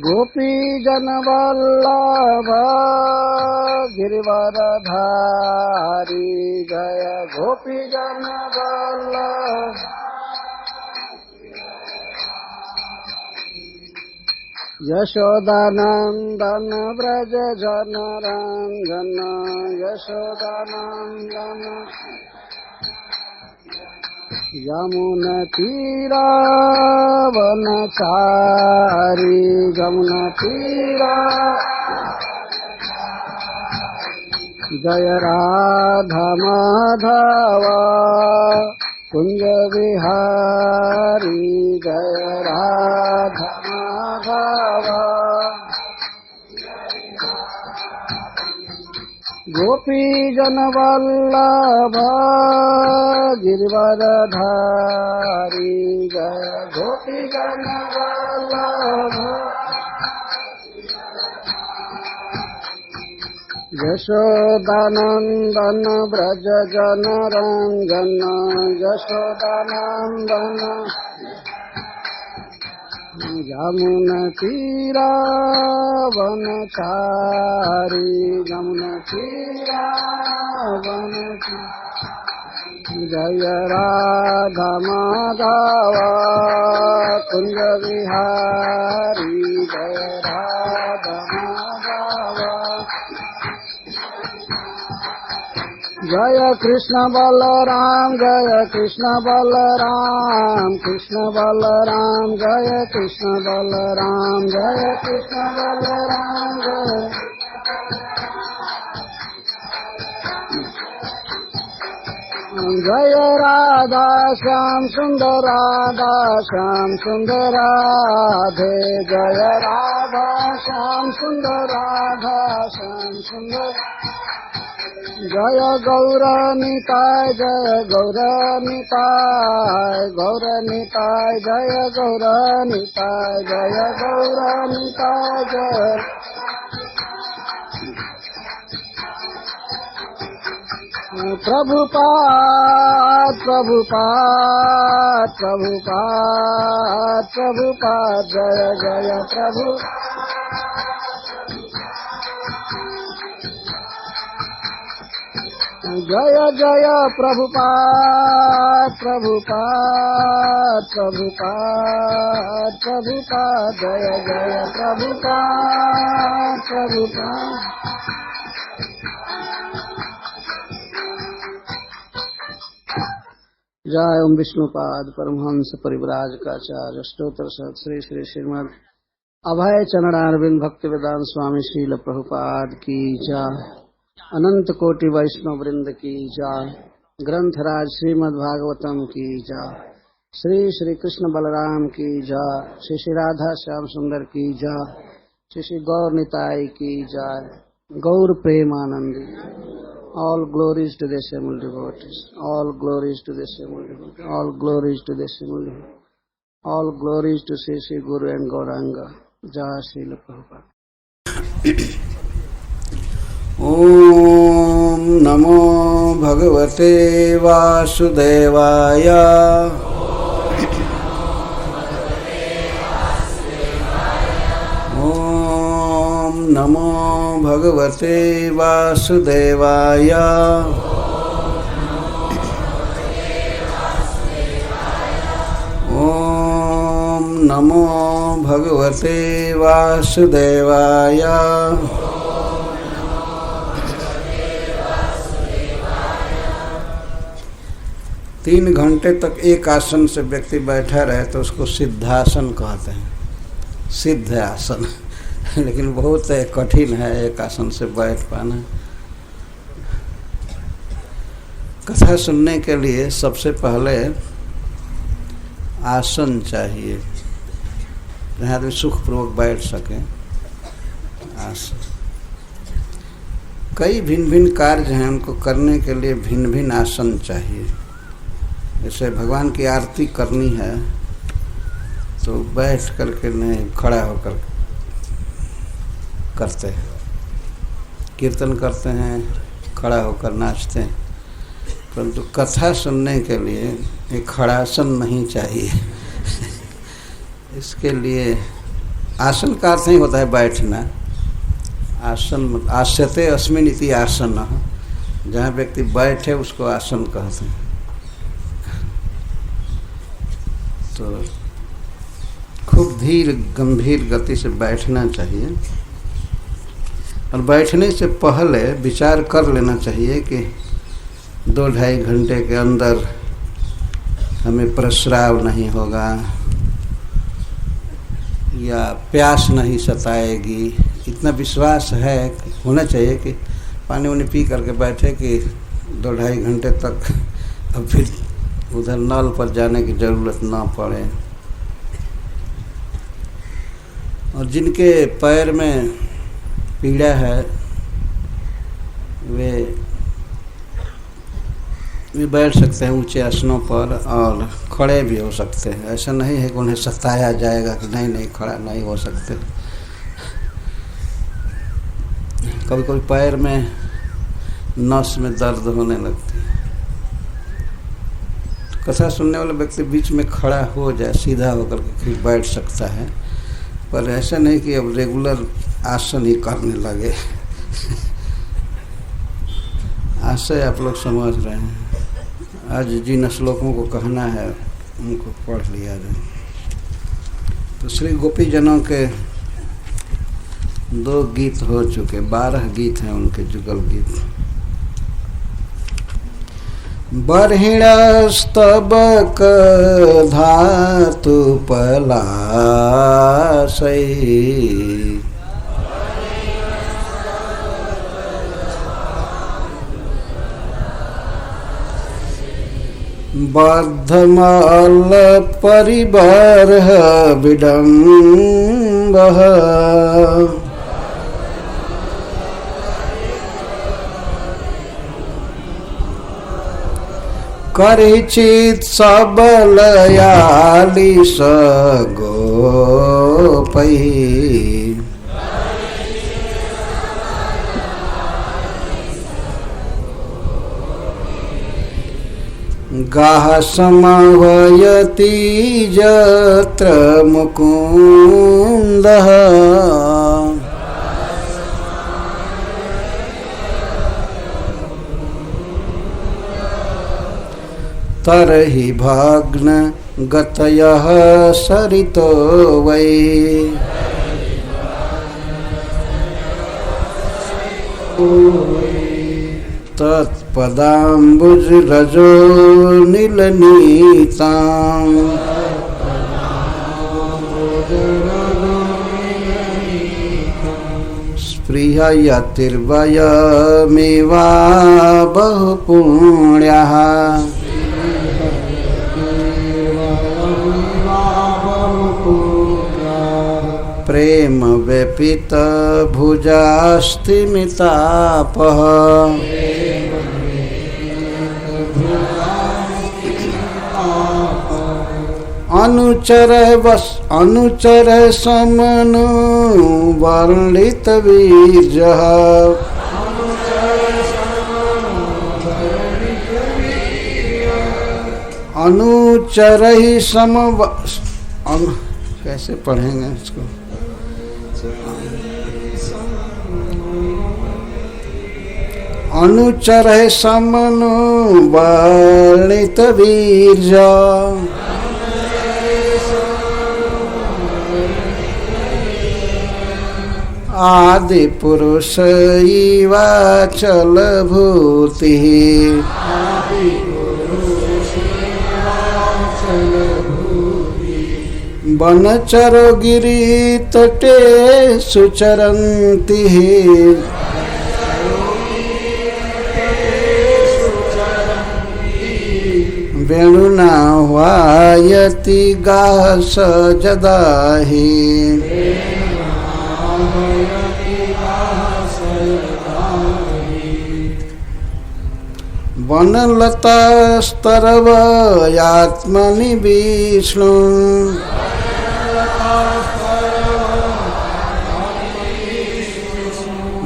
गोपी जन वल्लभ गिरिवरधारी जय गोपी जन वल्लभ। यशोदानंदन व्रज जन रंजन यशोदानंदन। यमुना तीरा वनचारी यमुना तीरा। जय राधा माधव कुंज विहारी जय राधा माधव। गोपी जन वल्लभ गिरिवरधारी जय गोपी जन वल्लभ। यशोदानंदन व्रज जन रंजन यशोदानंदन। यमुना तीरा वनचारी यमुना तीरा वनचारी। जय राधा माधव कुंज विहारी जय राधा माधव। जय कृष्ण बलराम जय कृष्ण बलराम कृष्ण बलराम जय कृष्ण बलराम जय कृष्ण बलराम जय। जय राधा श्याम सुंदर राधा श्याम सुंदर राधे जय राधा श्याम सुंदर राधा श्याम सुंदर। जय गौरनिताय जय गौरनिताय गौरनिताय जय गौरनिताय जय गौरनिताय जय। प्रभुपाद प्रभुपाद प्रभुपाद प्रभुपाद जय जय प्रभु। जय जय प्रभुपाद प्रभुपाद प्रभुपाद प्रभुपाद जय जय प्रभुपाद प्रभुपाद। जय ओम विष्णुपाद परमहंस परिव्राजकाचार्य स्तोत्र श्री श्री श्रीमद् अभय चरणारविंद भक्ति वेदांत स्वामी श्रील प्रभुपाद की जय। अनंत कोटि वैष्णव वृंद की जय। ग्रंथराज श्रीमद् भागवतम की जय। श्री श्री कृष्ण बलराम की जय। श्री श्री राधा श्याम सुंदर की जय। श्री श्री गौर निताई की जय। गौर Premanandi. All glories to the assembled devotees. All glories to the assembled devotees. All glories to the assembled devotees. All glories to Sri Sri Guru and Gauranga. Jai Srila Prabhupada. Om Namo Bhagavate Vasudevaya. Om Namo Bhagavate Vasudevaya. Om Namo Bhagavate Vasudevaya. 3 घंटे तक एक आसन से व्यक्ति बैठा रहे तो उसको सिद्धासन कहते हैं, सिद्ध आसन। लेकिन बहुत कठिन है एक आसन से बैठ पाना। कथा सुनने के लिए सबसे पहले आसन चाहिए जहाँ आदमी सुखपूर्वक बैठ सके। आसन कई भिन्न भिन्न कार्य हैं, उनको करने के लिए भिन्न भिन्न आसन चाहिए। जैसे भगवान की आरती करनी है तो बैठ करके नहीं, खड़ा होकर करते हैं। कीर्तन करते हैं, खड़ा होकर नाचते हैं। परंतु कथा सुनने के लिए एक खड़ासन नहीं चाहिए। इसके लिए आसन का अर्थ नहीं होता है बैठना। आसन आस्यते अस्मिन् इति आसन, जहाँ व्यक्ति बैठे उसको आसन कहते हैं। तो खूब धीर गंभीर गति से बैठना चाहिए और बैठने से पहले विचार कर लेना चाहिए कि 2-2.5 घंटे के अंदर हमें प्रस्राव नहीं होगा या प्यास नहीं सताएगी। इतना विश्वास है होना चाहिए कि पानी वानी पी करके बैठे कि 2-2.5 घंटे तक अब फिर उधर नल पर जाने की ज़रूरत ना पड़े। और जिनके पैर में पीड़ा है वे बैठ सकते हैं ऊंचे आसनों पर और खड़े भी हो सकते हैं। ऐसा नहीं है कि उन्हें सताया जाएगा कि नहीं खड़ा नहीं हो सकते। कभी कभी पैर में नस में दर्द होने लगती है, तो कथा सुनने वाला व्यक्ति बीच में खड़ा हो जाए, सीधा होकर के फिर बैठ सकता है। पर ऐसा नहीं कि अब रेगुलर आसन ही करने लगे। आशय आप लोग समझ रहे हैं। आज जिन श्लोकों को कहना है उनको पढ़ लिया जाए। तो श्री गोपी जनों के 2 गीत हो चुके, 12 गीत हैं उनके जुगल गीत। बर्हिणस्तबक धातु पलाशै बद्धमल परिबर्ह विडम्बः करिचित सबलयालिस गोपै गाह समवयति यत्र मुकुन्दः तरहि भग्न गतयः सरितो वै तत्पदाम्बुज रजो नीलनीतां स्पृहयतिर्वयमेवा बहुपुण्यः प्रेम व्यपित भुजास्तिमितापः अनुचर समनु वर्णित वीर्यः अनुचर ही सम कैसे पढ़ेंगे इसको? अनुचर समनु वर्णित वीर्य आदि पुरुष इवाचल भूति वनचरो गिरि तटे सुचरन्ति वेणुना वायति गास जदाहि वनलतास्तरवयात्मनि विष्णु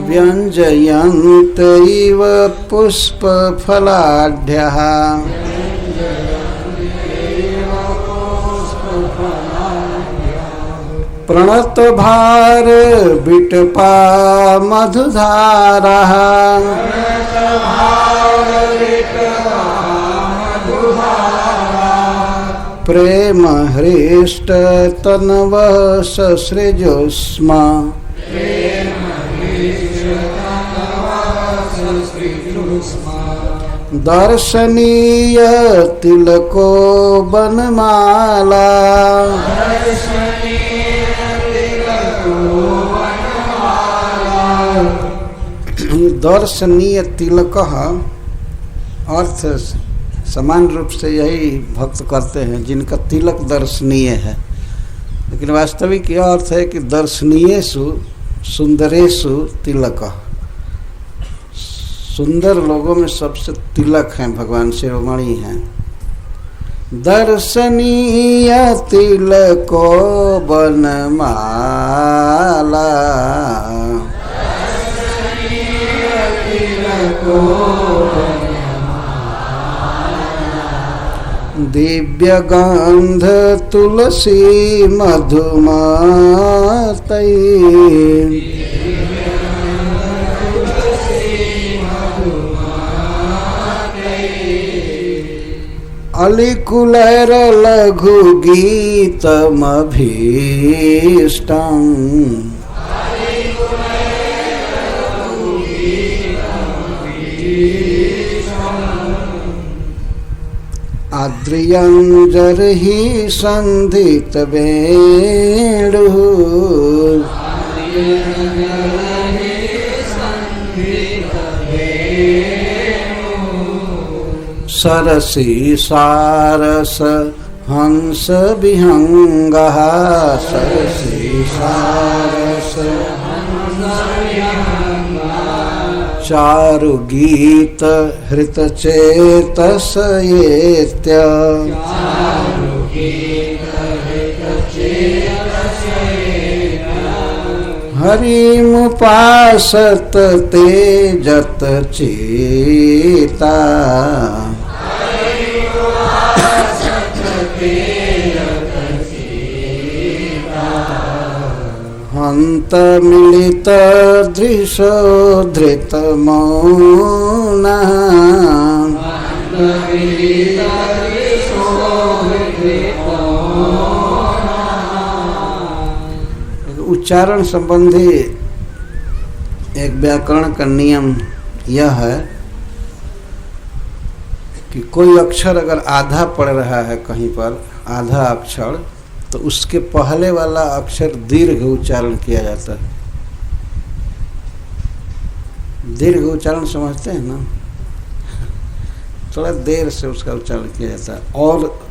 व्यञ्जयन्त इव पुष्पफलाढ्यः प्रणतभार बिटपा मधुधारः प्रेम हृष्ट तनव ससृजोष्म दर्शनीय तिलको बनमाला दर्शनीय तिलक अर्थ समान रूप से यही भक्त करते हैं जिनका तिलक दर्शनीय है, लेकिन वास्तविक यह अर्थ है कि दर्शनीयेषु सुंदरेषु तिलक, सुंदर लोगों में सबसे तिलक हैं भगवान शिरोमणि हैं। दर्शनीय तिलको बनमाला दिव्य गंध तुलसी मधुमातई अलिकुलैर लघु गीतमभीष्टम् आद्रियंजर्हि संधित वेणुः सरसी सारस हंस विहंगः सरसी सारस चारु गीत हृत चेतस येत्य हरिमुपासत तेजत चेता हंत मिलित दृशो धृत मौनः उच्चारण संबंधी एक व्याकरण का नियम यह है कि कोई अक्षर अगर आधा पड़ रहा है कहीं पर, आधा अक्षर, तो उसके पहले वाला अक्षर दीर्घ उच्चारण किया जाता है। दीर्घ उच्चारण समझते हैं ना, थोड़ा देर से उसका उच्चारण किया जाता है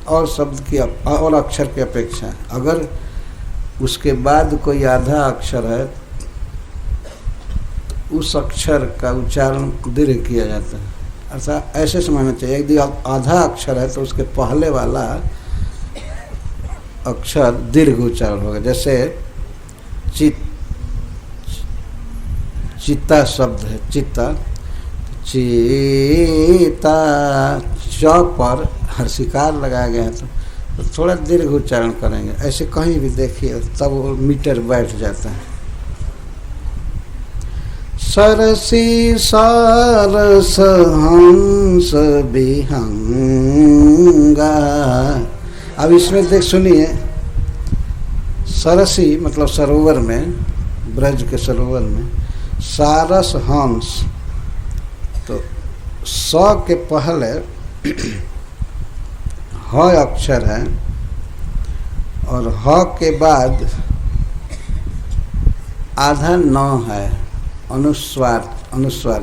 और शब्द की और अक्षर की अपेक्षा। अगर उसके बाद कोई आधा अक्षर है उस अक्षर का उच्चारण दीर्घ किया जाता है। ऐसा ऐसे समझना चाहिए, यदि आधा अक्षर है तो उसके पहले वाला अक्षर दीर्घ उच्चारण होगा। जैसे चित्ता शब्द है, चित्ता, चीता, च पर हर्षिकार लगाया गया है तो थोड़ा दीर्घ उच्चारण करेंगे। ऐसे कहीं भी देखिए तब वो मीटर बैठ जाता है। सरसी सारस हंस विहंगा। अब इसमें देख सुनिए, सरसी मतलब सरोवर में, ब्रज के सरोवर में, सारस हंस, तो स के पहले ह अक्षर है और ह के बाद आधा न है, अनुस्वार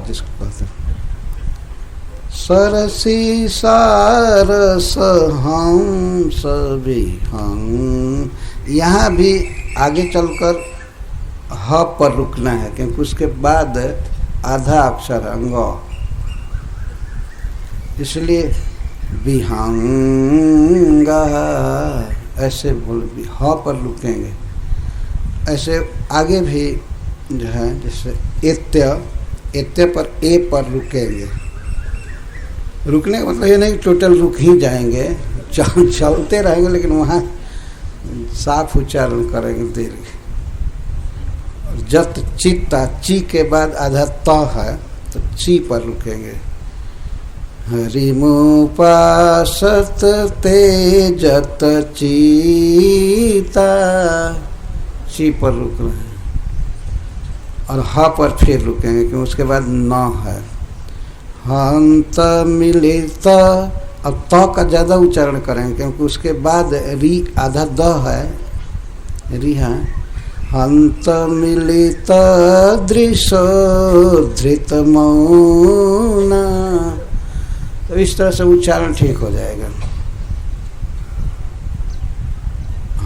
जिसको कहते हैं। सरसी सारस हंस विहंग, यहाँ भी आगे चलकर ह पर रुकना है क्योंकि उसके बाद आधा अक्षर अंग, इसलिए विहंगा ऐसे बोल, ह पर रुकेंगे। ऐसे आगे भी जो है, जैसे एत्य, एत्य पर ए पर रुकेंगे। रुकने का मतलब ये नहीं टोटल रुक ही जाएंगे, चलते रहेंगे, लेकिन वहाँ साफ उच्चारण करेंगे दीर्घ। जत चित्ता, ची के बाद आधा त है तो ची पर रुकेंगे। हरिमुपासत ते जत चीता, ची पर रुक रहे हैं। और ह पर फिर रुकेंगे क्योंकि उसके बाद न है। हंत मिलित, अब त का ज़्यादा उच्चारण करेंगे क्योंकि उसके बाद री आधा द है, री है। हंत मिलित दृश्य धृत मौना, तो इस तरह से उच्चारण ठीक हो जाएगा।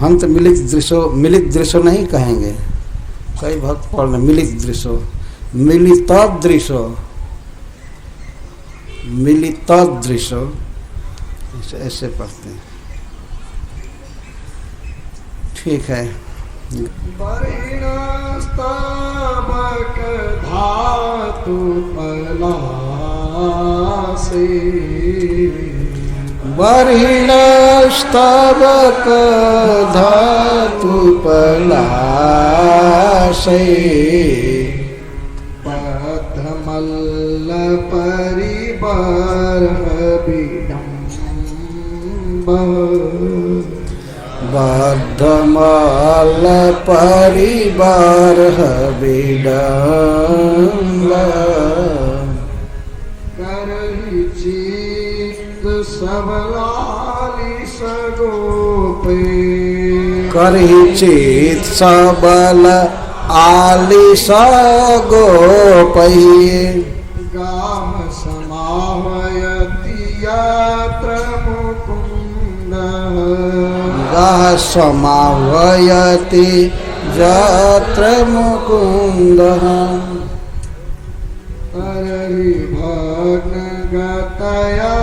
हंत मिलित दृश्यो, मिलित दृश्यो नहीं कहेंगे, कई भक्त पढ़ रहे मिलित दृश्यो, मिलित दृश्यो, मिलित दृश्यो, ऐसे पढ़ते हैं। ठीक है। धातु पलासे, बर्हिणस्तबक धातु पलासे, पथमल्ल परिवार विडम्ब, बद्धमल परिवार विडम्ब, करहि चित्त सबलाली सगोपे, करहि चित सबल आलिस गोपै, गाम समाहयति यत्र मुकुन्द, गाः समाहयति यत्र मुकुन्दः, तरहि भग्न गतया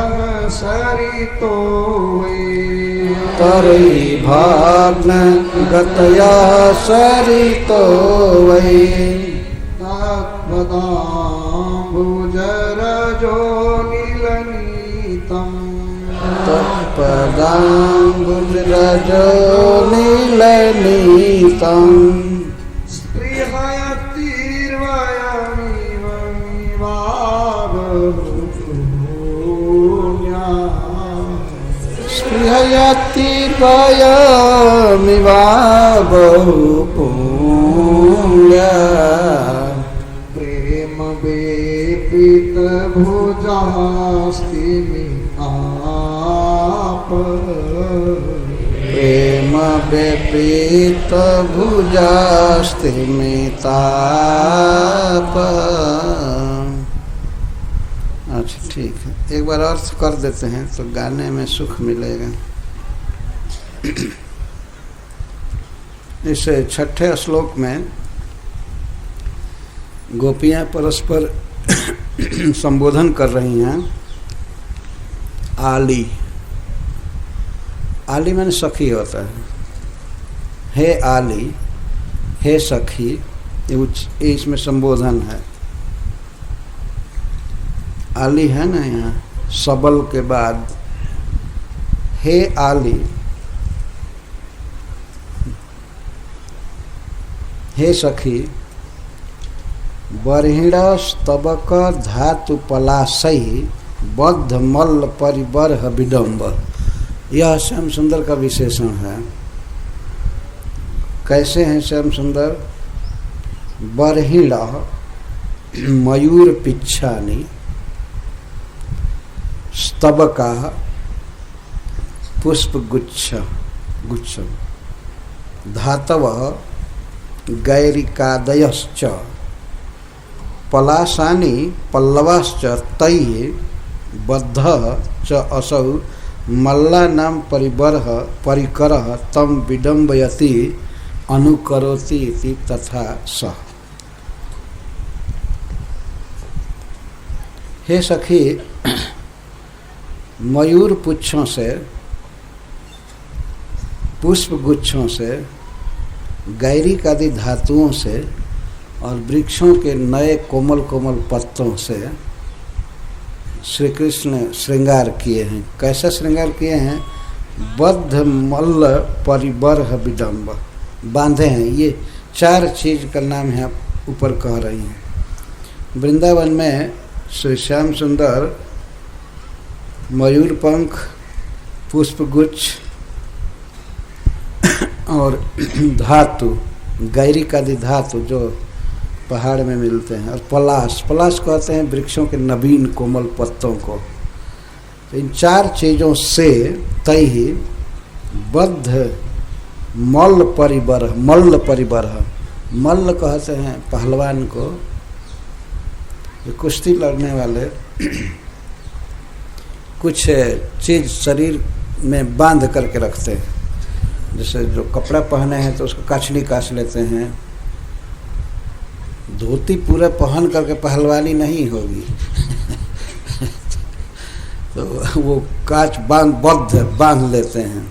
सरितो वै, तरहि भग्न गतया सरितो वै, तत्पदाम्बुजरजो नीलनीतम्, तत्पदाम्बुजरजो नीलनीतम्, स्पृहयतिर्वयमिवा बहुपुण्या, प्रेम वेपित भुजास्तिमिताप, प्रेम वेपित भुजास्तिमिताप। अच्छा ठीक है, एक बार अर्थ कर देते हैं तो गाने में सुख मिलेगा। इस छठे श्लोक में गोपियां परस्पर संबोधन कर रही हैं। आली, आली मैंने सखी होता है। हे आली, हे सखी, ये इसमें संबोधन है। आली है ना यहाँ सबल के बाद, हे आली, हे सखी, बर्हिणस्तबक धातु पलाशई बद्ध मल्ल परिबर्ह विडम्ब। यह श्याम सुंदर का विशेषण है। कैसे हैं श्याम सुंदर? बर्हिण मयूर पिच्छानी, स्तबका पुष्प गुच्छ गुच्छ, धातव गैरिकादयश्च, पलाशानी पल्लवाश्च तैः बद्ध च असौ मल्लानां परिबर्ह परिकरः तं विडम्बयति अनुकरोति इति तथा सः। हे सखी, मयूर पुच्छों से, पुष्प गुच्छों से, गैरिक आदि धातुओं से और वृक्षों के नए कोमल कोमल पत्तों से श्री कृष्ण श्रृंगार किए हैं। कैसा श्रृंगार किए हैं? बद्ध मल्ल परिबर्ह विडम्ब, बांधे हैं। ये 4 चीज का नाम है, आप ऊपर कह रही हैं। वृंदावन में श्री श्याम सुंदर मयूर पंख, पुष्पगुच्छ और धातु, गैरिक आदि धातु जो पहाड़ में मिलते हैं, और पलाश, पलाश कहते हैं वृक्षों के नवीन कोमल पत्तों को। तो इन 4 चीज़ों से तय ही बद्ध मल्ल परिबर्ह, मल्ल परिबर्ह, मल्ल कहते हैं पहलवान को, जो कुश्ती लड़ने वाले कुछ चीज शरीर में बांध करके रखते हैं। जैसे जो कपड़ा पहने हैं तो उसको काछनी काछ लेते हैं। धोती पूरा पहन करके पहलवानी नहीं होगी तो वो काच बांध लेते हैं।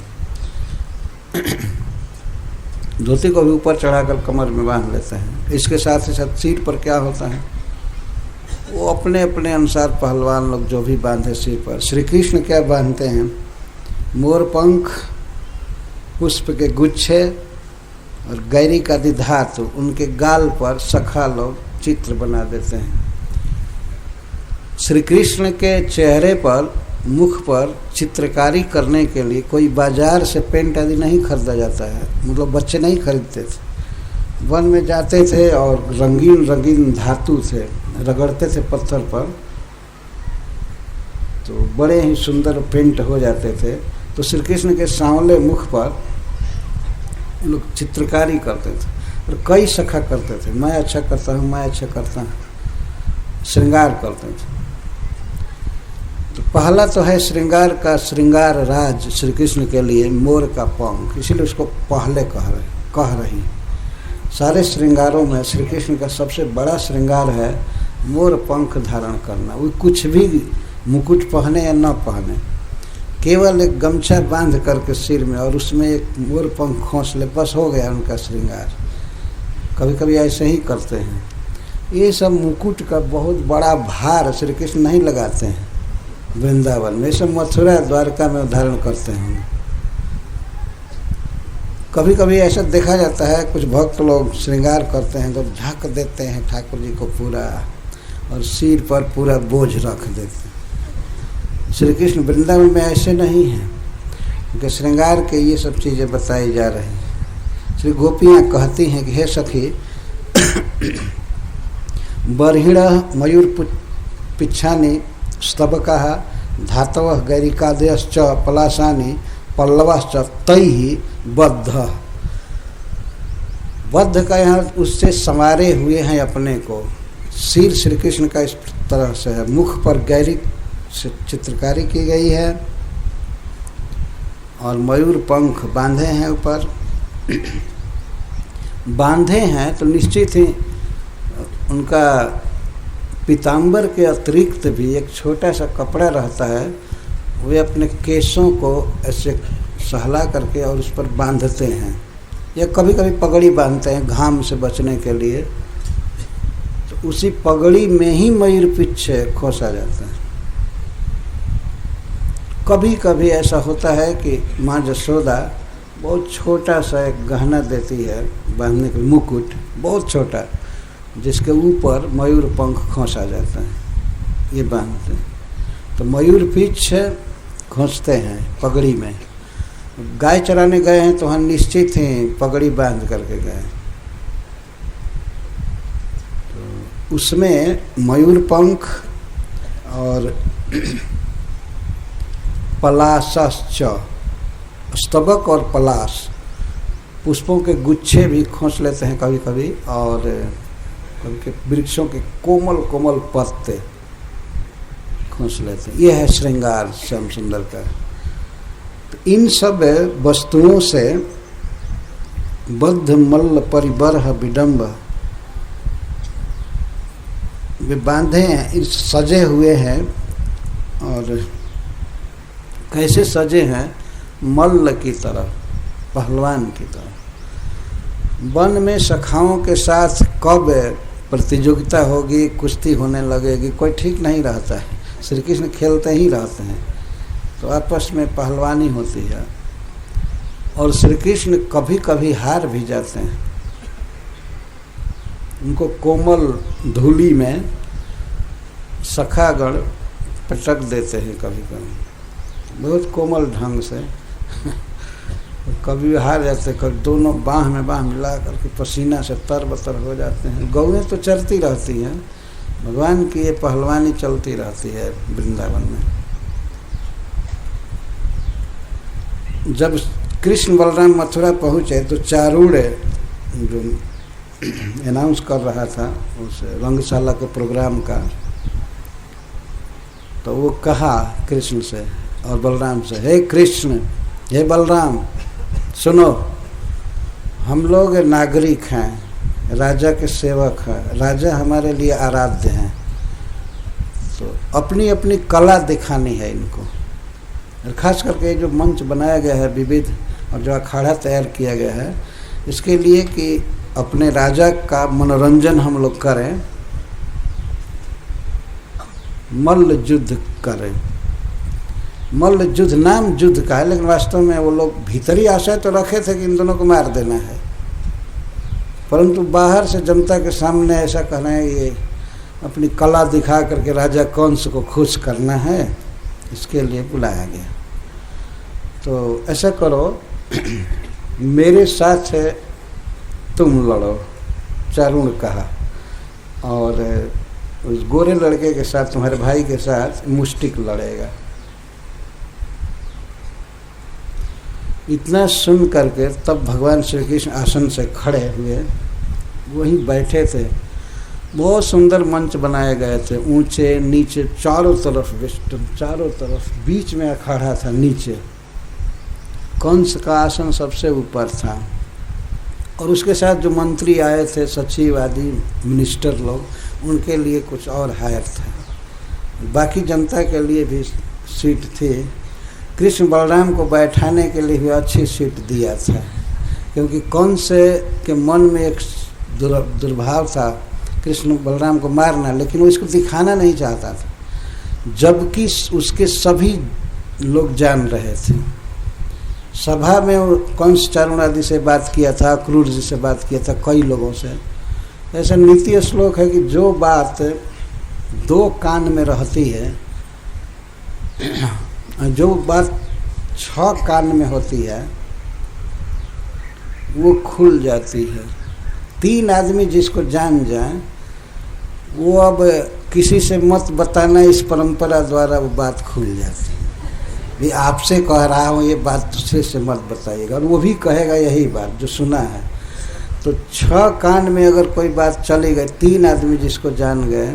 धोती को भी ऊपर चढ़ाकर कमर में बांध लेते हैं। इसके साथ ही साथ सिर पर क्या होता है, वो अपने अपने अनुसार पहलवान लोग जो भी बांधे सिर पर। श्री कृष्ण क्या बांधते हैं? मोर पंख, पुष्प के गुच्छे और गैरिक आदि धातु, उनके गाल पर सखा लोग चित्र बना देते हैं। श्री कृष्ण के चेहरे पर, मुख पर चित्रकारी करने के लिए कोई बाजार से पेंट आदि नहीं खरीदा जाता है। मतलब बच्चे नहीं खरीदते थे, वन में जाते थे और रंगीन रंगीन धातु से रगड़ते थे पत्थर पर, तो बड़े ही सुंदर पेंट हो जाते थे। तो श्री कृष्ण के सांवले मुख पर लोग चित्रकारी करते थे और कई सखा करते थे। मैं अच्छा करता हूँ, मैं अच्छा करता हूँ, श्रृंगार करते थे। तो पहला तो है श्रृंगार का श्रृंगार राज श्री कृष्ण के लिए मोर का पंख, इसीलिए उसको पहले कह रही। सारे श्रृंगारों में श्री कृष्ण का सबसे बड़ा श्रृंगार है मोर पंख धारण करना। वो कुछ भी मुकुट पहने या न पहने, केवल एक गमछा बांध करके सिर में और उसमें एक मोर पंख खोस ले, बस हो गया उनका श्रृंगार। कभी कभी ऐसे ही करते हैं। ये सब मुकुट का बहुत बड़ा भार श्री कृष्ण नहीं लगाते हैं वृंदावन में, ये सब मथुरा द्वारका में धारण करते हैं। कभी कभी ऐसा देखा जाता है, कुछ भक्त लोग श्रृंगार करते हैं तो ढक देते हैं ठाकुर जी को पूरा, और सिर पर पूरा बोझ रख देते हैं। श्री कृष्ण वृंदावन में ऐसे नहीं हैं, उनके श्रृंगार के ये सब चीज़ें बताई जा रही हैं। श्री गोपियाँ कहती हैं कि हे सखी, बर्हिण मयूर पिच्छानि स्तबकाः धातवः गैरिकादयश्च पलाशानि पल्लवाश्च तैहि बद्ध। बद्ध का यहाँ उससे संवारे हुए हैं अपने को। सिर श्री कृष्ण का इस तरह से है, मुख पर गैरिक से चित्रकारी की गई है और मयूर पंख बांधे हैं ऊपर। बांधे हैं तो निश्चित ही उनका पीताम्बर के अतिरिक्त भी एक छोटा सा कपड़ा रहता है, वे अपने केशों को ऐसे सहला करके और उस पर बांधते हैं, या कभी कभी पगड़ी बांधते हैं घाम से बचने के लिए। तो उसी पगड़ी में ही मयूर पिच्छ खोसा जाता है। कभी कभी ऐसा होता है कि माँ जसोदा बहुत छोटा सा एक गहना देती है बांधने के, मुकुट बहुत छोटा, जिसके ऊपर मयूर पंख खोसा जाता है, ये बांधते हैं। तो मयूर पिच्छ खोसते हैं पगड़ी में। गाय चराने गए हैं तो हम निश्चित ही पगड़ी बांध करके गए, तो उसमें मयूर पंख और पलाशश्च, स्तबक और पलाश, पुष्पों के गुच्छे भी खोस लेते हैं कभी कभी, और उनके वृक्षों के कोमल कोमल पत्ते खोस लेते हैं। यह है श्रृंगार श्याम सुंदर का। तो इन सब वस्तुओं से बद्ध मल्ल परिबर्ह विडम्ब, वे बांधे हैं, सजे हुए हैं। और कैसे सजे हैं? मल्ल की तरह, पहलवान की तरह। वन में सखाओं के साथ कब प्रतियोगिता होगी, कुश्ती होने लगेगी, कोई ठीक नहीं रहता है। श्री कृष्ण खेलते ही रहते हैं, तो आपस में पहलवानी होती है। और श्री कृष्ण कभी कभी हार भी जाते हैं। उनको कोमल धूली में सखागण पटक देते हैं कभी कभी, बहुत कोमल ढंग से। कभी हार जाते, कभी दोनों बाँह में बाँह मिला करके पसीना से तरबतर हो जाते हैं। गौएं तो चरती रहती हैं, भगवान की ये पहलवानी चलती रहती है वृंदावन में। जब कृष्ण बलराम मथुरा पहुँचे तो चारूढ़ जो अनाउंस कर रहा था उस रंगशाला के प्रोग्राम का, तो वो कहा कृष्ण से और बलराम से, हे कृष्ण, हे बलराम, सुनो, हम लोग नागरिक हैं, राजा के सेवक हैं, राजा हमारे लिए आराध्य हैं, तो अपनी अपनी कला दिखानी है इनको। और खास करके जो मंच बनाया गया है विविध, और जो अखाड़ा तैयार किया गया है, इसके लिए कि अपने राजा का मनोरंजन हम लोग करें, मल्ल युद्ध करें। मल्ल युद्ध नाम युद्ध का है, लेकिन वास्तव में वो लोग भीतरी आशय तो रखे थे कि इन दोनों को मार देना है, परंतु बाहर से जनता के सामने ऐसा कहना है ये अपनी कला दिखा करके राजा कंस को खुश करना है, इसके लिए बुलाया गया। तो ऐसा करो, मेरे साथ तुम लड़ो, चारुण कहा, और उस गोरे लड़के के साथ, तुम्हारे भाई के साथ मुष्टिक लड़ेगा। इतना सुन करके तब भगवान श्री कृष्ण आसन से खड़े हुए, वहीं बैठे थे। बहुत सुंदर मंच बनाए गए थे, ऊंचे नीचे चारों तरफ वेस्टर्न, चारों तरफ, बीच में अखाड़ा था, नीचे कंस का आसन सबसे ऊपर था, और उसके साथ जो मंत्री आए थे, सचिव आदि मिनिस्टर लोग, उनके लिए कुछ और हायर था। बाकी जनता के लिए भी सीट थी। कृष्ण बलराम को बैठाने के लिए भी अच्छी सीट दिया था, क्योंकि कंस के मन में एक दुर्भाव था कृष्ण बलराम को मारना, लेकिन वो इसको दिखाना नहीं चाहता था, जबकि उसके सभी लोग जान रहे थे। सभा में वो कंस चारुण आदि से बात किया था, क्रूर जी से बात किया था, कई लोगों से। ऐसा नीति श्लोक है कि जो बात दो कान में रहती है, जो बात 6 कान में होती है, वो खुल जाती है। 3 आदमी जिसको जान जाए, वो अब किसी से मत बताना, इस परंपरा द्वारा वो बात खुल जाती है। भी आपसे कह रहा हूँ ये बात, दूसरे से मत बताइएगा, और वो भी कहेगा यही बात जो सुना है। तो 6 कान में अगर कोई बात चली गई, 3 आदमी जिसको जान गए,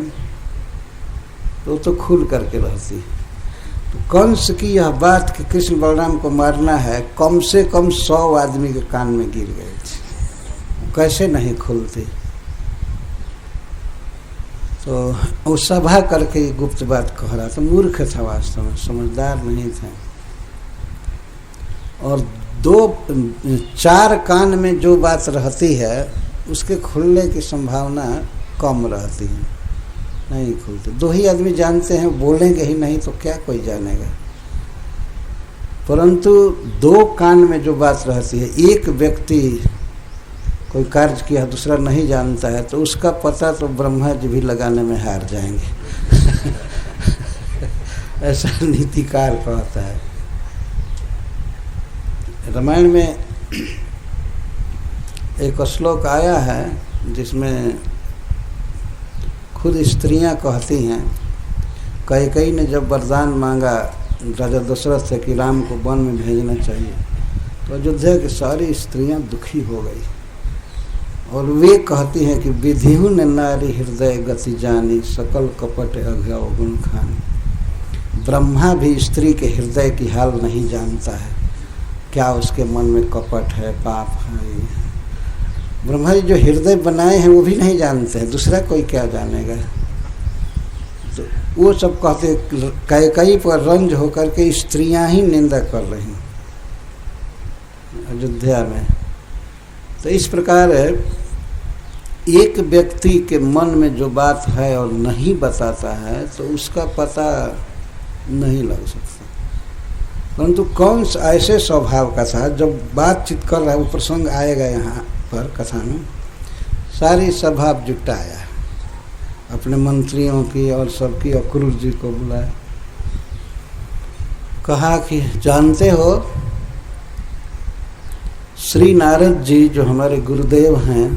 तो तो खुल करके रहती है। तो कंस की यह बात कि कृष्ण बलराम को मारना है, कम से कम 100 आदमी के कान में गिर गए थे, कैसे नहीं खुलती। तो वो सभा करके गुप्त बात कह रहा था, मूर्ख था वास्तव में, समझदार नहीं था। और 4 कान में जो बात रहती है, उसके खुलने की संभावना कम रहती है, नहीं खुलते। 2 ही आदमी जानते हैं, बोलेंगे ही नहीं तो क्या कोई जानेगा। परंतु 2 कान में जो बात रहती है, एक व्यक्ति कोई कार्य किया दूसरा नहीं जानता है, तो उसका पता तो ब्रह्मा जी भी लगाने में हार जाएंगे। ऐसा नीतिकार कहता है। रामायण में एक श्लोक आया है जिसमें खुद स्त्रियां कहती हैं, कैकेयी ने जब वरदान मांगा राजा दशरथ से कि राम को वन में भेजना चाहिए, तो अयोध्या की सारी स्त्रियां दुखी हो गई, और वे कहती हैं कि विधिहु ने नारी हृदय गति जानी, सकल कपट अघ्यव गुण खानी। ब्रह्मा भी स्त्री के हृदय की हाल नहीं जानता है, क्या उसके मन में कपट है, पाप है। ब्रह्मा जी जो हृदय बनाए हैं वो भी नहीं जानते हैं, दूसरा कोई क्या जानेगा। तो वो सब कहते, कैकेयी पर रंज होकर के स्त्रियां ही निंदा कर रही अयोध्या में। तो इस प्रकार एक व्यक्ति के मन में जो बात है और नहीं बताता है तो उसका पता नहीं लग सकता। परंतु कौन ऐसे स्वभाव का था, जब बातचीत कर रहा है, वो प्रसंग आएगा यहाँ पर कथा में, सारी सभा जुटाया, अपने मंत्रियों की और सबकी, अक्रूर जी को बुलाया, कहा कि जानते हो श्री नारद जी जो हमारे गुरुदेव हैं,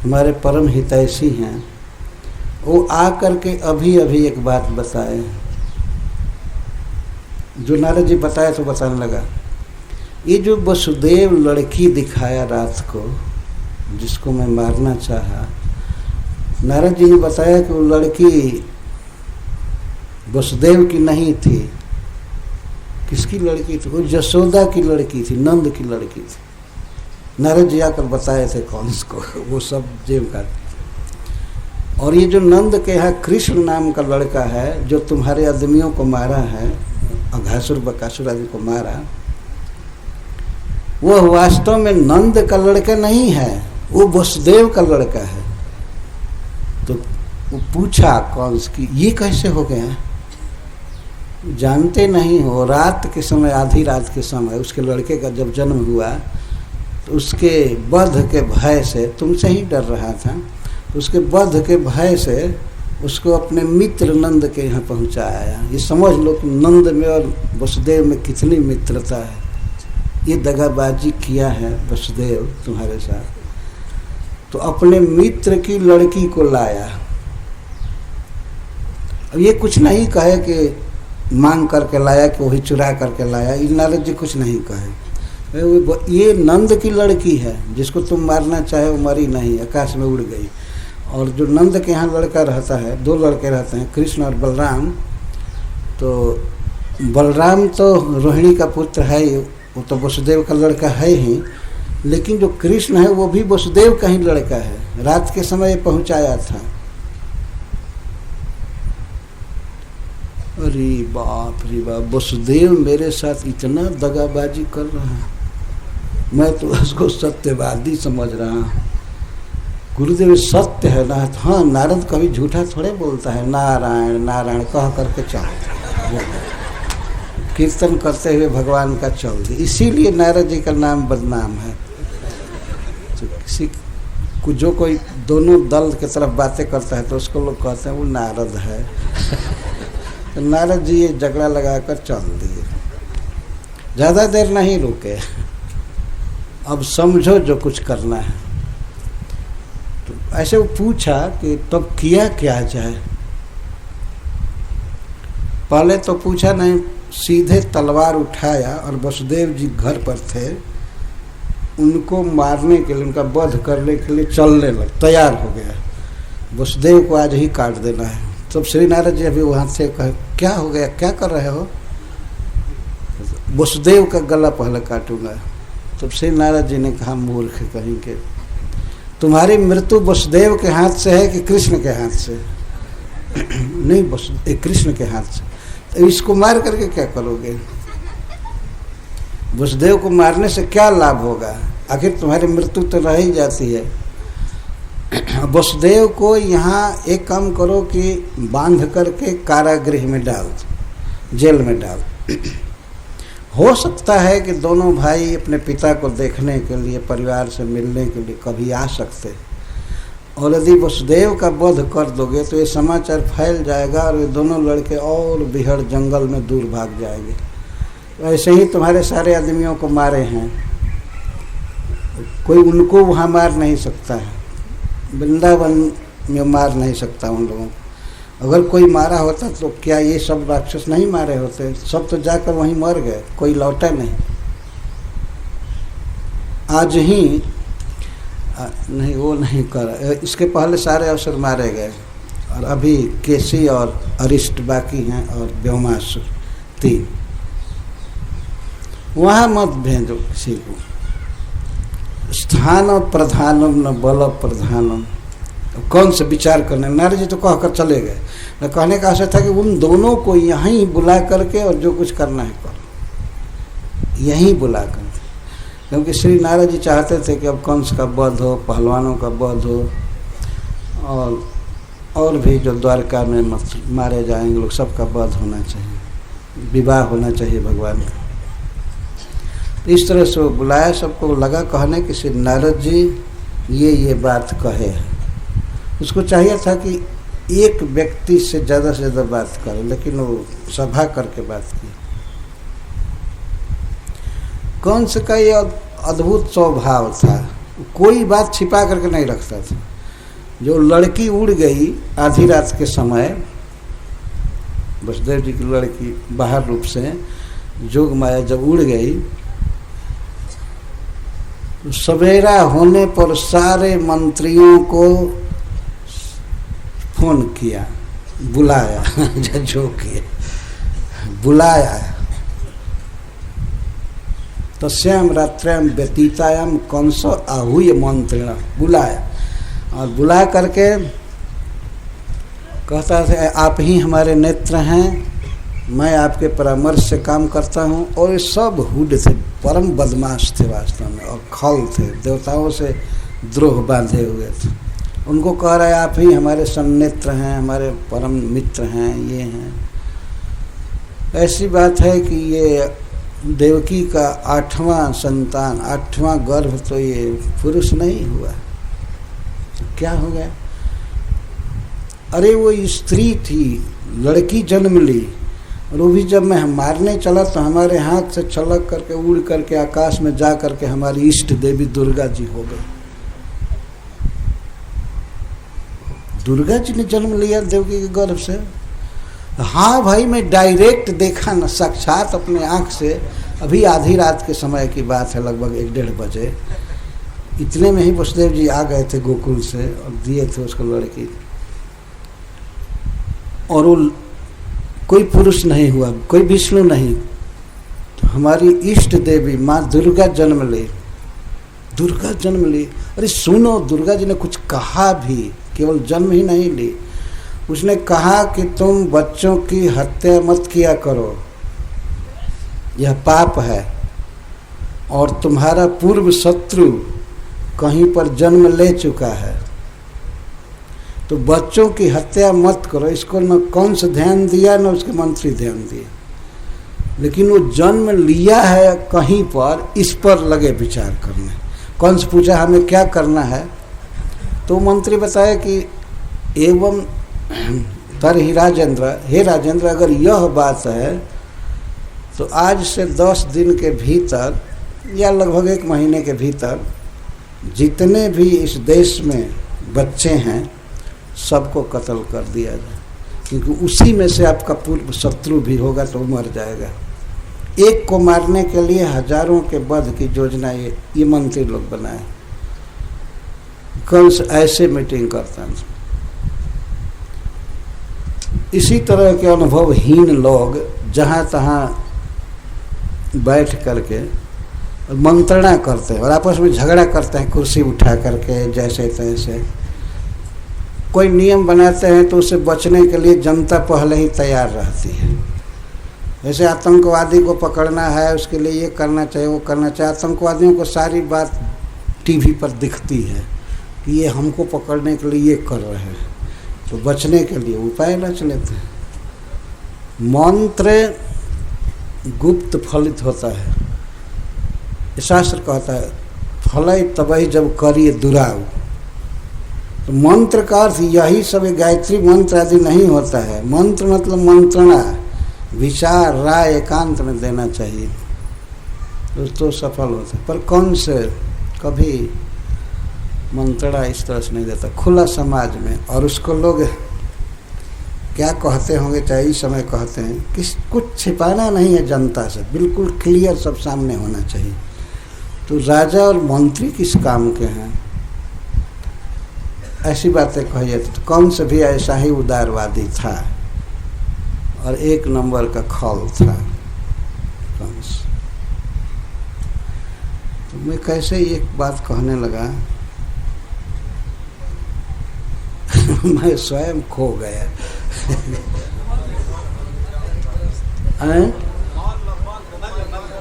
हमारे परम हितैषी हैं, वो आकर के अभी अभी एक बात बताए। जो नारद जी बताए तो बताने लगा, ये जो वसुदेव लड़की दिखाया रात को, जिसको मैं मारना चाहा, नारद जी ने बताया कि वो लड़की वसुदेव की नहीं थी। किसकी लड़की थी? वो यशोदा की लड़की थी, नंद की लड़की थी। नारद जी आकर बताए थे कंस को, वो सब जेब का। और ये जो नंद के यहाँ कृष्ण नाम का लड़का है, जो तुम्हारे आदमियों को मारा है, अघासुर बकासुर आदि को मारा, वो वास्तव में नंद का लड़का नहीं है, वो वसुदेव का लड़का है। तो वो पूछा कंस की ये कैसे हो गया? जानते नहीं हो, रात के समय, आधी रात के समय उसके लड़के का जब जन्म हुआ तो उसके वध के भय से, तुमसे ही डर रहा था, तो उसके वध के भय से उसको अपने मित्र नंद के यहाँ पहुँचाया। ये समझ लो कि नंद में और वसुदेव में कितनी मित्रता है। ये दगाबाजी किया है वसुदेव तुम्हारे साथ। तो अपने मित्र की लड़की को लाया। अब ये कुछ नहीं कहे कि मांग करके लाया, कि वही चुरा करके लाया, ये नारद जी कुछ नहीं कहे। ये नंद की लड़की है, जिसको तुम मारना चाहे वो मरी नहीं, आकाश में उड़ गई। और जो नंद के यहाँ लड़का रहता है, दो लड़के रहते हैं, कृष्ण और बलराम। तो बलराम तो रोहिणी का पुत्र है, वो तो वसुदेव का लड़का है ही, लेकिन जो कृष्ण है वो भी वसुदेव का ही लड़का है। रात के समय पहुंचाया था। अरे बाप रे बाप, वसुदेव मेरे साथ इतना दगाबाजी कर रहा है, मैं तो उसको सत्यवादी समझ रहा हूँ। गुरुदेव सत्य है ना? हाँ, नारद कभी झूठा थोड़े बोलता है। नारायण नारायण कह करके चल कीर्तन करते हुए भगवान का चल दी, इसीलिए नारद जी का नाम बदनाम है। तो किसी को जो कोई दोनों दल के तरफ बातें करता है तो उसको लोग कहते हैं वो नारद है। तो नारद जी ये झगड़ा लगाकर चल दिए, ज़्यादा देर नहीं रुके। अब समझो जो कुछ करना है। तो ऐसे वो पूछा कि तब किया क्या जाए। पहले तो पूछा नहीं, सीधे तलवार उठाया और वसुदेव जी घर पर थे, उनको मारने के लिए, उनका वध करने के लिए चलने लग, तैयार हो गया। वसुदेव को आज ही काट देना है। तब श्री नारद जी अभी वहाँ से कहे, क्या हो गया, क्या कर रहे हो? वसुदेव का गला पहले काटूंगा। तब श्री नारद जी ने कहा, मूर्ख कहीं के, तुम्हारी मृत्यु वसुदेव के हाथ से है कि कृष्ण के हाथ से? नहीं, कृष्ण के हाथ से। तो इसको मार करके क्या करोगे? वसुदेव को मारने से क्या लाभ होगा? आखिर तुम्हारी मृत्यु तो रह ही जाती है। वसुदेव को यहाँ एक काम करो कि बांध करके कारागृह में डाल दो, जेल में डाल। हो सकता है कि दोनों भाई अपने पिता को देखने के लिए, परिवार से मिलने के लिए कभी आ सकते। और यदि वसुदेव का वध कर दोगे तो ये समाचार फैल जाएगा और ये दोनों लड़के और बिहड़ जंगल में दूर भाग जाएंगे। तो ऐसे ही तुम्हारे सारे आदमियों को मारे हैं, कोई उनको वहाँ मार नहीं सकता है, वृंदावन में मार नहीं सकता उन लोगों को। अगर कोई मारा होता तो क्या ये सब राक्षस नहीं मारे होते? सब तो जाकर वहीं मर गए, कोई लौटा नहीं। आज ही नहीं, वो नहीं कर, इसके पहले सारे अवसर मारे गए और अभी केसी और अरिष्ट बाकी हैं और व्योमासुर 3। वहाँ मत भेजो किसी को। स्थान प्रधानम न बल प्रधानम, कौन से विचार करने? नारद जी तो कहकर चले गए। न कहने का आशय था कि उन दोनों को यहीं बुला करके और जो कुछ करना है करो, यहीं बुला करके। क्योंकि श्री नारद जी चाहते थे कि अब कंस का वध हो, पहलवानों का वध हो, और भी जो द्वारका में मारे जाएंगे लोग, सबका वध होना चाहिए, विवाह होना चाहिए भगवान का। इस तरह से वो बुलाया, सबको लगा कहने कि श्री नारद जी ये बात कहे हैं। उसको चाहिए था कि एक व्यक्ति से ज़्यादा बात करे, लेकिन वो सभा करके बात की। कंस का ये अद्भुत स्वभाव था, कोई बात छिपा करके नहीं रखता था। जो लड़की उड़ गई आधी रात के समय, वसुदेव जी की लड़की बाहर रूप से जोग माया जब उड़ गई, तो सवेरा होने पर सारे मंत्रियों को फोन किया, बुलाया जो किया बुलाया। तस्याम रात्र्याम व्यतीतायाम कंस आहूय मंत्रिण, बुलाया और बुला करके कहता था आप ही हमारे नेत्र हैं, मैं आपके परामर्श से काम करता हूँ। और ये सब हुड थे, परम बदमाश थे वास्तव में, और खल थे, देवताओं से द्रोह बांधे हुए थे। उनको कह रहा है आप ही हमारे सन्नेत्र हैं, हमारे परम मित्र हैं, ये हैं। ऐसी बात है कि ये देवकी का 8वां संतान, 8वां गर्भ तो ये पुरुष नहीं हुआ, क्या हो गया? अरे वो स्त्री थी, लड़की जन्म ली, और वो भी जब मैं मारने चला तो हमारे हाथ से छलक करके उड़ करके आकाश में जा करके हमारी इष्ट देवी दुर्गा जी हो गई। दुर्गा जी ने जन्म लिया देवकी के गर्भ से। हाँ भाई, मैं डायरेक्ट देखा ना, साक्षात अपने आँख से। अभी आधी रात के समय की बात है, लगभग 1-1:30 बजे। इतने में ही वसुदेव जी आ गए थे गोकुल से और दिए थे उसको लड़की। और वो कोई पुरुष नहीं हुआ, कोई विष्णु नहीं, तो हमारी इष्ट देवी माँ दुर्गा जन्म ली। दुर्गा जन्म ली। अरे सुनो, दुर्गा जी ने कुछ कहा भी, केवल जन्म ही नहीं ली, उसने कहा कि तुम बच्चों की हत्या मत किया करो, यह पाप है, और तुम्हारा पूर्व शत्रु कहीं पर जन्म ले चुका है, तो बच्चों की हत्या मत करो। इसको न कंस ध्यान दिया न उसके मंत्री ध्यान दिए, लेकिन वो जन्म लिया है कहीं पर, इस पर लगे विचार करने। कंस पूछा हमें क्या करना है, तो मंत्री बताया कि एवं तरहि राजेंद्र, हे राजेंद्र, अगर यह बात है तो आज से 10 दिन के भीतर या लगभग 1 महीने के भीतर जितने भी इस देश में बच्चे हैं सबको कत्ल कर दिया जाए, क्योंकि उसी में से आपका पूर्व शत्रु भी होगा तो मर जाएगा। एक को मारने के लिए हजारों के वध की योजना ये मंत्री लोग बनाए। कंस ऐसे मीटिंग करता था। इसी तरह के अनुभवहीन लोग जहाँ तहाँ बैठ करके मंत्रणा करते हैं और आपस में झगड़ा करते हैं, कुर्सी उठा करके जैसे तैसे। कोई नियम बनाते हैं तो उससे बचने के लिए जनता पहले ही तैयार रहती है। जैसे आतंकवादी को पकड़ना है, उसके लिए ये करना चाहिए, वो करना चाहिए। आतंकवादियों को सारी बात टीवी पर दिखती है कि ये हमको पकड़ने के लिए ये कर रहे हैं, तो बचने के लिए उपाय रच लेते हैं। मंत्र गुप्त फलित होता है, शास्त्र कहता है फलय तबहि जब करिए दुराऊ। तो मंत्र का अर्थ यही सब, गायत्री मंत्र आदि नहीं होता है। मंत्र मतलब मंत्रणा, विचार, राय एकांत में देना चाहिए तो सफल होता है। पर कौन से कभी मंत्रणा इस तरह से नहीं देता, खुला समाज में। और उसको लोग क्या कहते होंगे, चाहे इस समय कहते हैं कि कुछ छिपाना नहीं है जनता से, बिल्कुल क्लियर सब सामने होना चाहिए। तो राजा और मंत्री किस काम के हैं, ऐसी बातें कही जाती। तो कौन से भी ऐसा ही उदारवादी था और 1 नंबर का खल था कंस। तो मैं कैसे एक बात कहने लगा मैं स्वयं खो गया।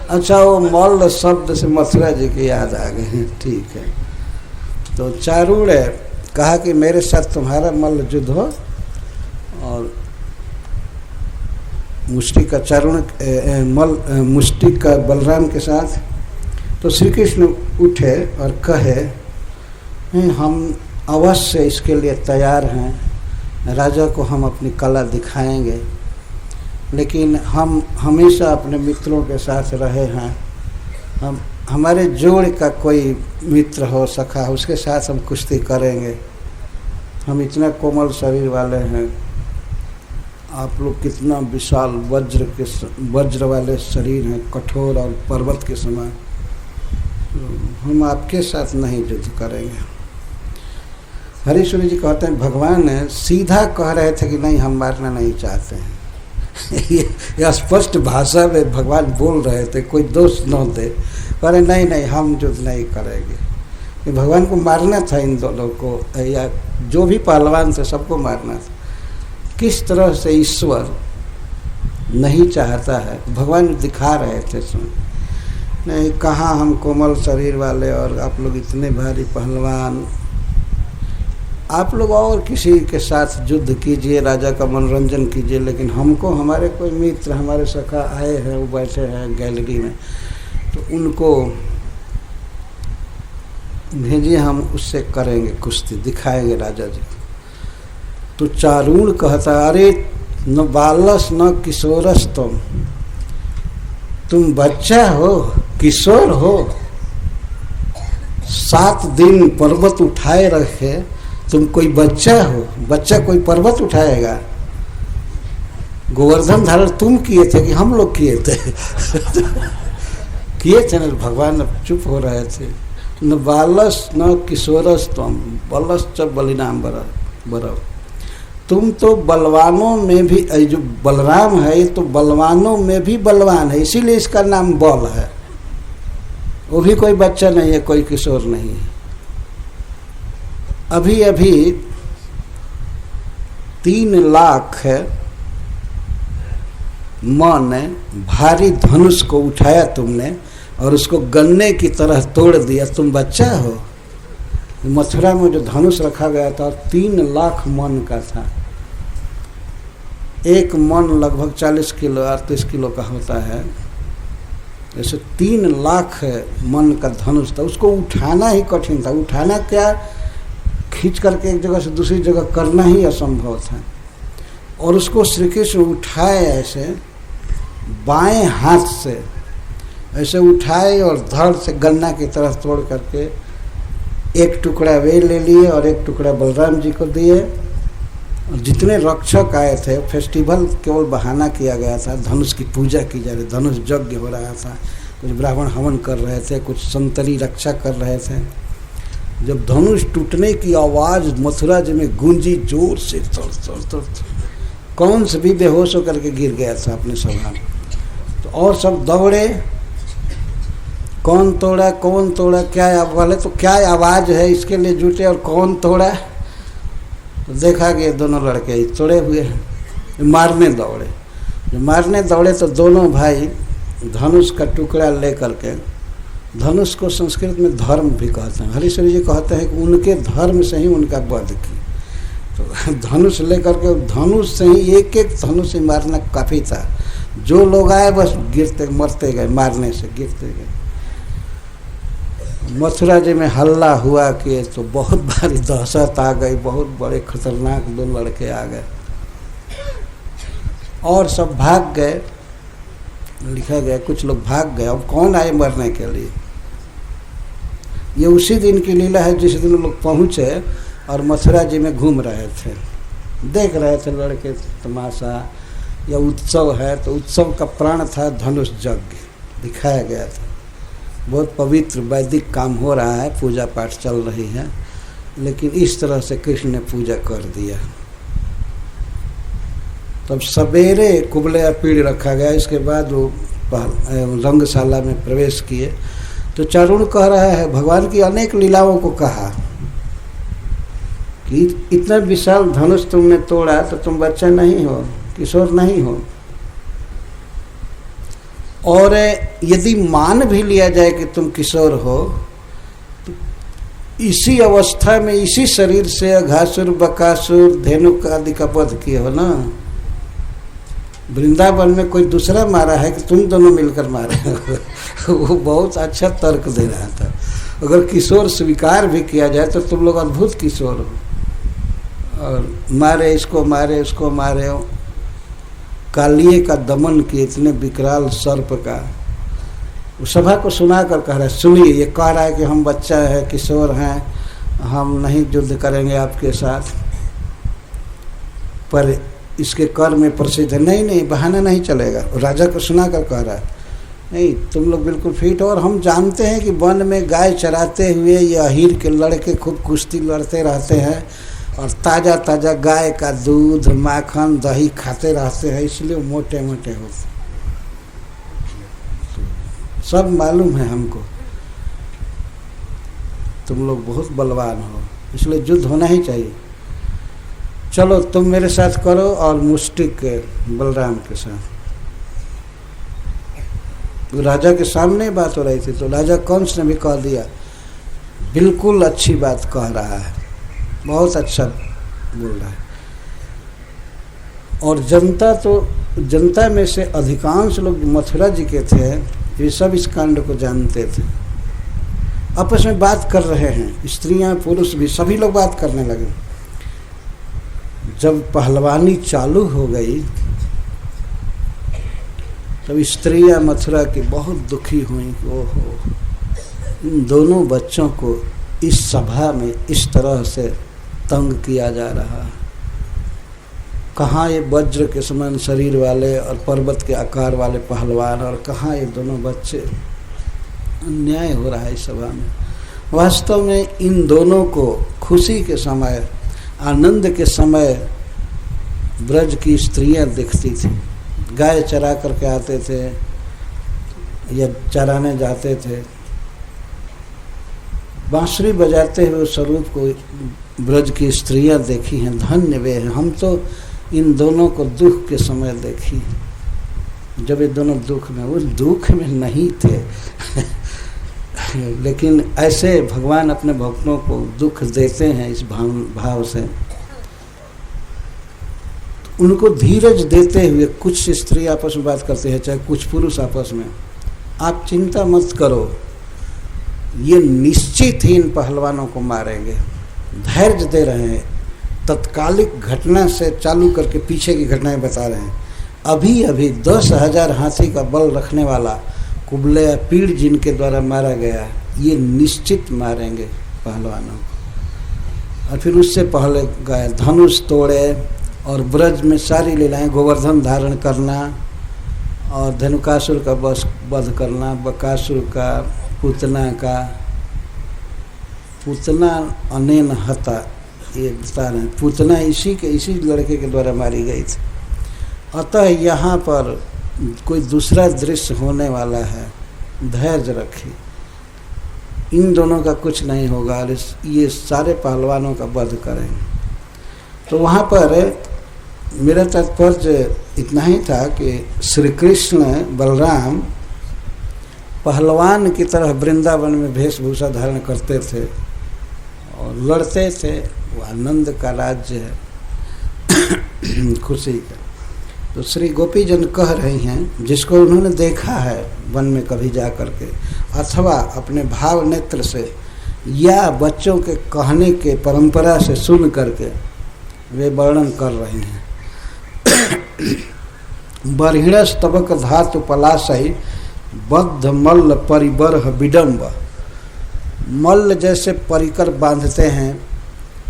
अच्छा, वो मल्ल शब्द से मथुरा जी की याद आ गई। ठीक है। तो चारूण कहा कि मेरे साथ तुम्हारा मल्ल युद्ध हो, और मुष्टि का चारुण मुष्टि का बलराम के साथ। तो श्री कृष्ण उठे और कहे, हम अवश्य इसके लिए तैयार हैं, राजा को हम अपनी कला दिखाएंगे, लेकिन हम हमेशा अपने मित्रों के साथ रहे हैं। हम हमारे जोड़ का कोई मित्र हो, सखा हो, उसके साथ हम कुश्ती करेंगे। हम इतना कोमल शरीर वाले हैं, आप लोग कितना विशाल वज्र वाले शरीर हैं, कठोर और पर्वत के समान, हम आपके साथ नहीं युद्ध करेंगे। हरीश्वर जी कहते हैं भगवान सीधा कह रहे थे कि नहीं, हम मारना नहीं चाहते हैं। ये स्पष्ट भाषा में भगवान बोल रहे थे, कोई दोष न दे, कह रहे नहीं नहीं, हम युद्ध नहीं करेंगे। भगवान को मारना था, इन दोनों को, या जो भी पहलवान थे सबको मारना था। किस तरह से ईश्वर नहीं चाहता है, भगवान दिखा रहे थे। सुन नहीं, कहाँ हम कोमल शरीर वाले और आप लोग इतने भारी पहलवान, आप लोग और किसी के साथ युद्ध कीजिए, राजा का मनोरंजन कीजिए, लेकिन हमको हमारे कोई मित्र, हमारे सखा आए हैं, वो बैठे हैं गैलरी में, तो उनको भेजिए, हम उससे करेंगे कुश्ती, दिखाएंगे राजा जी। तो चारूण कहता, अरे न बालस न किशोरस तुम बच्चा हो, किशोर हो, 7 दिन पर्वत उठाए रखे, तुम कोई बच्चा हो? बच्चा कोई पर्वत उठाएगा? गोवर्धन धारण तुम किए थे कि हम लोग किए थे? किए थे ना। भगवान चुप हो रहे थे। न बालस न किशोरस तुम बलस च बलिनाम बरव, तुम तो बलवानों में भी, जो बलराम है ये तो बलवानों में भी बलवान है, इसीलिए इसका नाम बल है। वो भी कोई बच्चा नहीं है, कोई किशोर नहीं है। अभी अभी 3 लाख मन भारी धनुष को उठाया तुमने और उसको गन्ने की तरह तोड़ दिया, तुम बच्चा हो? मथुरा में जो धनुष रखा गया था 3 लाख मन का था। एक मन लगभग 40 किलो 38 किलो का होता है। जैसे 3 लाख मन का धनुष था, उसको उठाना ही कठिन था। उठाना क्या, खींच करके एक जगह से दूसरी जगह करना ही असंभव था। और उसको श्री कृष्ण उठाए, ऐसे बाएं हाथ से ऐसे उठाए और धड़ से गन्ना की तरह तोड़ करके एक टुकड़ा वे ले लिए और एक टुकड़ा बलराम जी को दिए। और जितने रक्षक आए थे, फेस्टिवल केवल बहाना किया गया था, धनुष की पूजा की जा रही, धनुष यज्ञ हो रहा था, कुछ ब्राह्मण हवन कर रहे थे, कुछ संतरी रक्षा कर रहे थे। जब धनुष टूटने की आवाज़ मथुरा जी में गूंजी जोर से, कौन से भी बेहोश होकर के गिर गया था अपने सभा में। तो और सब दौड़े, कौन तोड़ा कौन तोड़ा, क्या बोले तो क्या आवाज़ है, इसके लिए जुटे। और कौन तोड़ा, तो देखा कि दोनों लड़के ही तोड़े हुए हैं। मारने दौड़े, जो मारने दौड़े तो दोनों भाई धनुष का टुकड़ा ले करके, धनुष को संस्कृत में धर्म भी कहते हैं। हरीश्वर जी कहते हैं कि उनके धर्म से ही उनका वध की। तो धनुष लेकर के, धनुष से ही एक एक धनुष से मारना काफ़ी था। जो लोग आए बस गिरते मरते गए, मारने से गिरते गए। मथुरा जी में हल्ला हुआ कि तो बहुत भारी दहशत आ गई, बहुत बड़े खतरनाक 2 लड़के आ गए और सब भाग गए। लिखा गया कुछ लोग भाग गए। अब कौन आए मरने के लिए? ये उसी दिन की लीला है जिस दिन लोग पहुँचे और मथुरा जी में घूम रहे थे, देख रहे थे लड़के तमाशा या उत्सव है। तो उत्सव का प्राण था धनुष यज्ञ, दिखाया गया था। बहुत पवित्र वैदिक काम हो रहा है, पूजा पाठ चल रही है, लेकिन इस तरह से कृष्ण ने पूजा कर दिया। तब सवेरे कुबले पीढ़ रखा गया। इसके बाद वो रंगशाला में प्रवेश किए। तो चारुण कह रहा है, भगवान की अनेक लीलाओं को कहा कि इतना विशाल धनुष तुमने तोड़ा तो तुम बच्चा नहीं हो, किशोर नहीं हो। और यदि मान भी लिया जाए कि तुम किशोर हो, तो इसी अवस्था में इसी शरीर से अघासुर, बकासुर, धेनुक आदि का वध किए हो ना। वृंदावन में कोई दूसरा मारा है कि तुम दोनों मिलकर मारे हो। वो बहुत अच्छा तर्क दे रहा था। अगर किशोर स्वीकार भी किया जाए तो तुम लोग अद्भुत किशोर हो, और मारे इसको, मारे उसको, मारे हो। कालिए का दमन किए, इतने विकराल सर्प का। वो सभा को सुना कर कह रहा है, सुनिए, ये कह रहा है कि हम बच्चा है, किशोर हैं, हम नहीं युद्ध करेंगे आपके साथ, पर इसके कर में प्रसिद्ध है। नहीं नहीं, बहाना नहीं चलेगा। राजा को सुना कर कह रहा है, नहीं, तुम लोग बिल्कुल फिट हो, और हम जानते हैं कि वन में गाय चराते हुए ये अहीर के लड़के खूब कुश्ती लड़ते रहते हैं, और ताज़ा ताज़ा गाय का दूध, माखन, दही खाते रहते हैं, इसलिए मोटे मोटे होते। सब मालूम है हमको, तुम लोग बहुत बलवान हो, इसलिए युद्ध होना ही चाहिए। चलो तुम मेरे साथ करो, और मुष्टिक बलराम के साथ। तो राजा के सामने बात हो रही थी, तो राजा कंस ने भी कह दिया, बिल्कुल अच्छी बात कह रहा है, बहुत अच्छा बोल रहा है। और जनता में से अधिकांश लोग मथुरा जी के थे, ये सब इस कांड को जानते थे। आपस में बात कर रहे हैं, स्त्रियां पुरुष भी, सभी लोग बात करने लगे। जब पहलवानी चालू हो गई तब स्त्रियां मथुरा की बहुत दुखी हुई। ओहो, इन दोनों बच्चों को इस सभा में इस तरह से तंग किया जा रहा है। कहाँ ये वज्र के समान शरीर वाले और पर्वत के आकार वाले पहलवान, और कहाँ ये दोनों बच्चे। अन्याय हो रहा है इस सभा में। वास्तव में इन दोनों को खुशी के समय, आनंद के समय ब्रज की स्त्रियां दिखती थी। गाय चरा करके आते थे या चराने जाते थे, बांसुरी बजाते हुए स्वरूप को ब्रज की स्त्रियां देखी हैं। धन्य वे हैं। हम तो इन दोनों को दुख के समय देखी, जब ये दोनों दुख में, उस दुख में नहीं थे लेकिन ऐसे भगवान अपने भक्तों को दुख देते हैं इस भाव से। उनको धीरज देते हुए कुछ स्त्री आपस में बात करते हैं, चाहे कुछ पुरुष आपस में, आप चिंता मत करो, ये निश्चित ही इन पहलवानों को मारेंगे। धैर्य दे रहे हैं। तत्कालिक घटना से चालू करके पीछे की घटनाएं बता रहे हैं। अभी अभी 10,000 हाथी का बल रखने वाला कुबले पीड़ जिनके द्वारा मारा गया, ये निश्चित मारेंगे पहलवानों को। और फिर उससे पहले गए, धनुष तोड़े और ब्रज में सारी लीलाएं, गोवर्धन धारण करना और धनुकासुर का वध करना, बकासुर का, पूतना अनेन हता, ये बता रहे हैं। पूतना इसी लड़के के द्वारा मारी गई थी। अतः यहाँ पर कोई दूसरा दृश्य होने वाला है, धैर्य रखिए, इन दोनों का कुछ नहीं होगा, ये सारे पहलवानों का वध करेंगे। तो वहाँ पर मेरा तात्पर्य इतना ही था कि श्री कृष्ण बलराम पहलवान की तरह वृंदावन में वेशभूषा धारण करते थे और लड़ते थे। वो आनंद का राज्य है, खुशी का। तो श्री गोपीजन कह रही हैं, जिसको उन्होंने देखा है वन में कभी जा करके, अथवा अपने भाव नेत्र से या बच्चों के कहने के परंपरा से सुन करके वे वर्णन कर रहे हैं। बर्हिण स्तबक धातु पलाशई बद्ध मल्ल परिबर्ह विडम्ब। मल्ल जैसे परिकर बांधते हैं,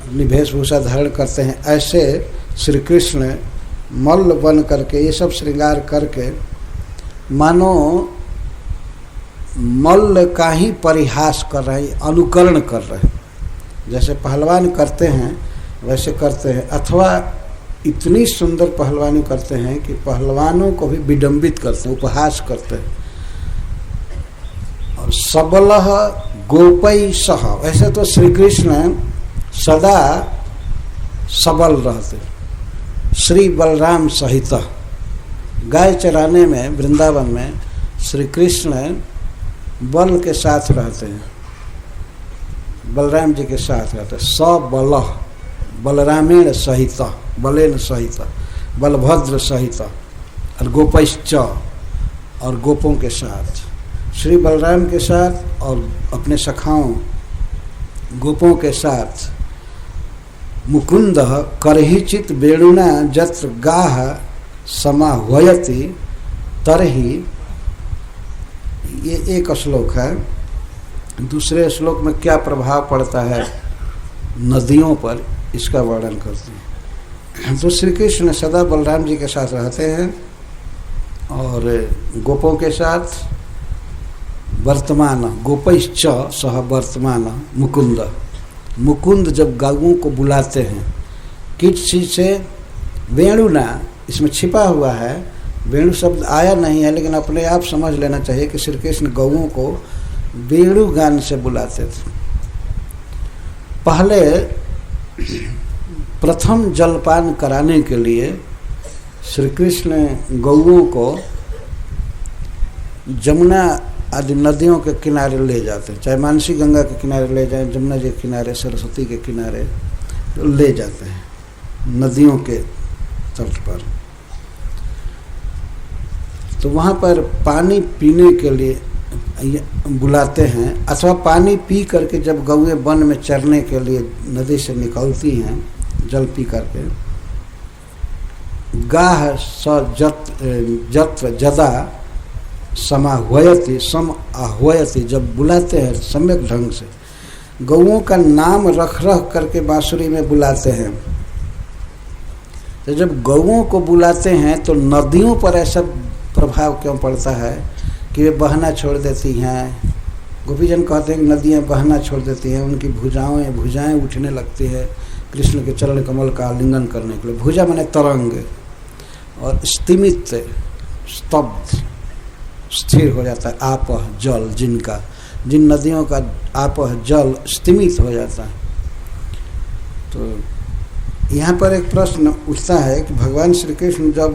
अपनी वेशभूषा धारण करते हैं, ऐसे श्री कृष्ण मल्ल बन करके ये सब श्रृंगार करके मानो मल्ल का ही परिहास कर रहे हैं, अनुकरण कर रहे हैं। जैसे पहलवान करते हैं वैसे करते हैं, अथवा इतनी सुंदर पहलवानी करते हैं कि पहलवानों को भी विडंबित करते हैं, उपहास करते हैं। और सबलह गोपई सह, वैसे तो श्री कृष्ण सदा सबल रहते, श्री बलराम सहित। गाय चराने में वृंदावन में श्री कृष्ण बल के साथ रहते हैं, बलराम जी के साथ रहते हैं। सबल बलरामेण सहित, बलेन सहित, बलभद्र सहित, और गोपैश्च, और गोपों के साथ, श्री बलराम के साथ और अपने सखाओं गोपों के साथ। मुकुंद करहिचित वेणुना जत्र गाह समाह्वयति तरहि, ये एक श्लोक है। दूसरे श्लोक में क्या प्रभाव पड़ता है नदियों पर, इसका वर्णन करते हैं। तो श्री कृष्ण सदा बलराम जी के साथ रहते हैं और गोपों के साथ। वर्तमान गोपैश्च सह वर्तमान मुकुंद, मुकुंद जब गौओं को बुलाते हैं किस चीज से, वेणुना, इसमें छिपा हुआ है, वेणु शब्द आया नहीं है, लेकिन अपने आप समझ लेना चाहिए कि श्री कृष्ण गौओं को वेणु गान से बुलाते थे। पहले प्रथम जलपान कराने के लिए श्री कृष्ण गौओं को जमुना आदि नदियों के किनारे ले जाते हैं, चाहे मानसी गंगा के किनारे ले जाएं, जमुना जी के किनारे, सरस्वती के किनारे ले जाते हैं नदियों के तट पर। तो वहाँ पर पानी पीने के लिए बुलाते हैं, अथवा पानी पी करके जब गौएं वन में चरने के लिए नदी से निकलती हैं जल पी करके, गाह स जत्र जदा समाह्वयति, सम आह्वयति, जब बुलाते हैं सम्यक ढंग से, गौओं का नाम रख रख करके बांसुरी में बुलाते हैं। तो जब गौओं को बुलाते हैं तो नदियों पर ऐसा प्रभाव क्यों पड़ता है कि वे बहना छोड़ देती हैं। गोपीजन कहते हैं कि नदियाँ बहना छोड़ देती हैं, उनकी भुजाएं उठने लगती है कृष्ण के चरण कमल का आलिंगन करने के लिए। भुजा माने तरंग, और स्तिमित स्तब्ध, स्थिर हो जाता है। आपह जल, जिन नदियों का आपह जल स्तिमित हो जाता है। तो यहाँ पर एक प्रश्न उठता है कि भगवान श्री कृष्ण जब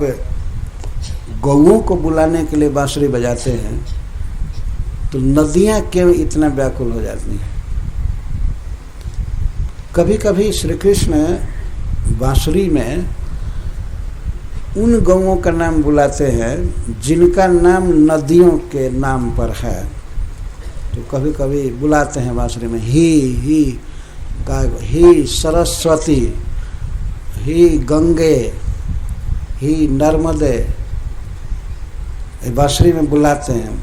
गौओं को बुलाने के लिए बांसुरी बजाते हैं तो नदियाँ क्यों इतना व्याकुल हो जाती हैं। कभी कभी श्री कृष्ण बांसुरी में उन गौओं का नाम बुलाते हैं जिनका नाम नदियों के नाम पर है। तो कभी कभी बुलाते हैं बांसुरी में ही सरस्वती, ही गंगे, ही नर्मदे, बांसुरी में बुलाते हैं।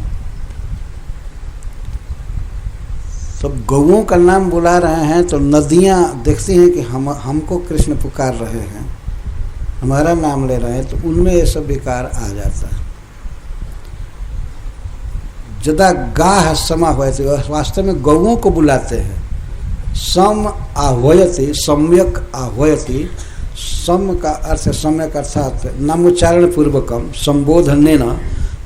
तो गौओं का नाम बुला रहे हैं तो नदियाँ देखती हैं कि हमको कृष्ण पुकार रहे हैं, हमारा नाम ले रहे हैं, तो उनमें ये सब विकार आ जाता है। जदा गाह समाह्वयति, वास्तव में गौओं को बुलाते हैं। सम आह्वयति, सम्यक आह्वयति, सम का अर्थ सम्यक अर्थात नामोच्चारण पूर्वकम, संबोधनेन,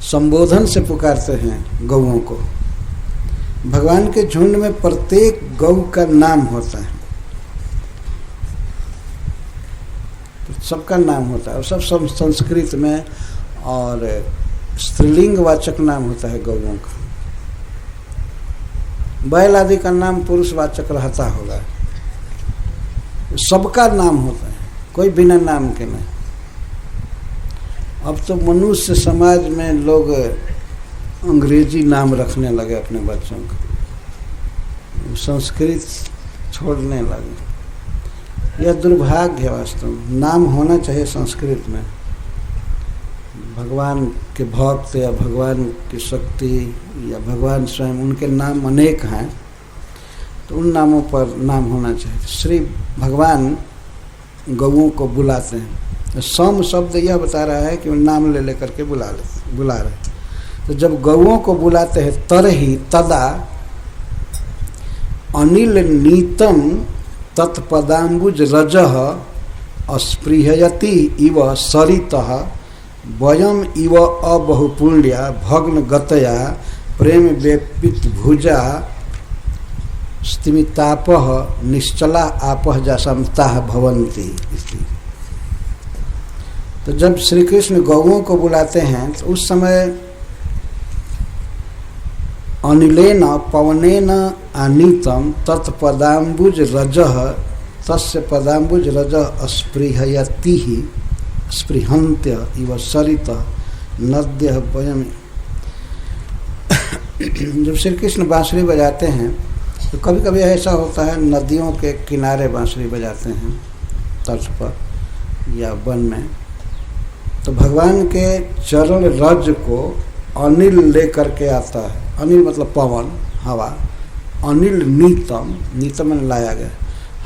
संबोधन से पुकारते हैं गौओं को। भगवान के झुंड में प्रत्येक गौ का नाम होता है, सबका नाम होता है, और सब संस्कृत में, और स्त्रीलिंग वाचक नाम होता है गौओं का। बैल आदि का नाम पुरुष वाचक रहता होगा, सबका नाम होता है, कोई बिना नाम के नहीं। अब तो मनुष्य समाज में लोग अंग्रेजी नाम रखने लगे अपने बच्चों को, संस्कृत छोड़ने लगे। यह दुर्भाग्य है वास्तव में। नाम होना चाहिए संस्कृत में। भगवान के भक्त या भगवान की शक्ति या भगवान स्वयं, उनके नाम अनेक हैं, तो उन नामों पर नाम होना चाहिए। श्री भगवान गौओं को बुलाते हैं। तो सम शब्द यह बता रहा है कि वो नाम ले लेकर के बुला रहे। तो जब गौओं को बुलाते हैं तरहि तदा अनिल नीतम तत्पदाम्बुज रजः अस्पृहयति इव सरितः वयम इव अबहुपुण्या भग्न गतया प्रेम वेपित भुजा स्तिमितापः निश्चला आपः जासमताः भवन्ति। तो जब श्री कृष्ण गौओं को बुलाते हैं तो उस समय अनिलेन पवनेन आनीतम तत्पदाम्बुज रजः तस्य पदाम्बुज रजः स्पृहयति स्पृहन्त्य इव सरित नद्य वयम। जब श्री कृष्ण बांसुरी बजाते हैं तो कभी कभी ऐसा होता है, नदियों के किनारे बांसुरी बजाते हैं, तट पर या वन में, तो भगवान के चरण रज को अनिल लेकर के आता है। अनिल मतलब पवन, हवा। अनिल नीतम, नीतम में लाया गया,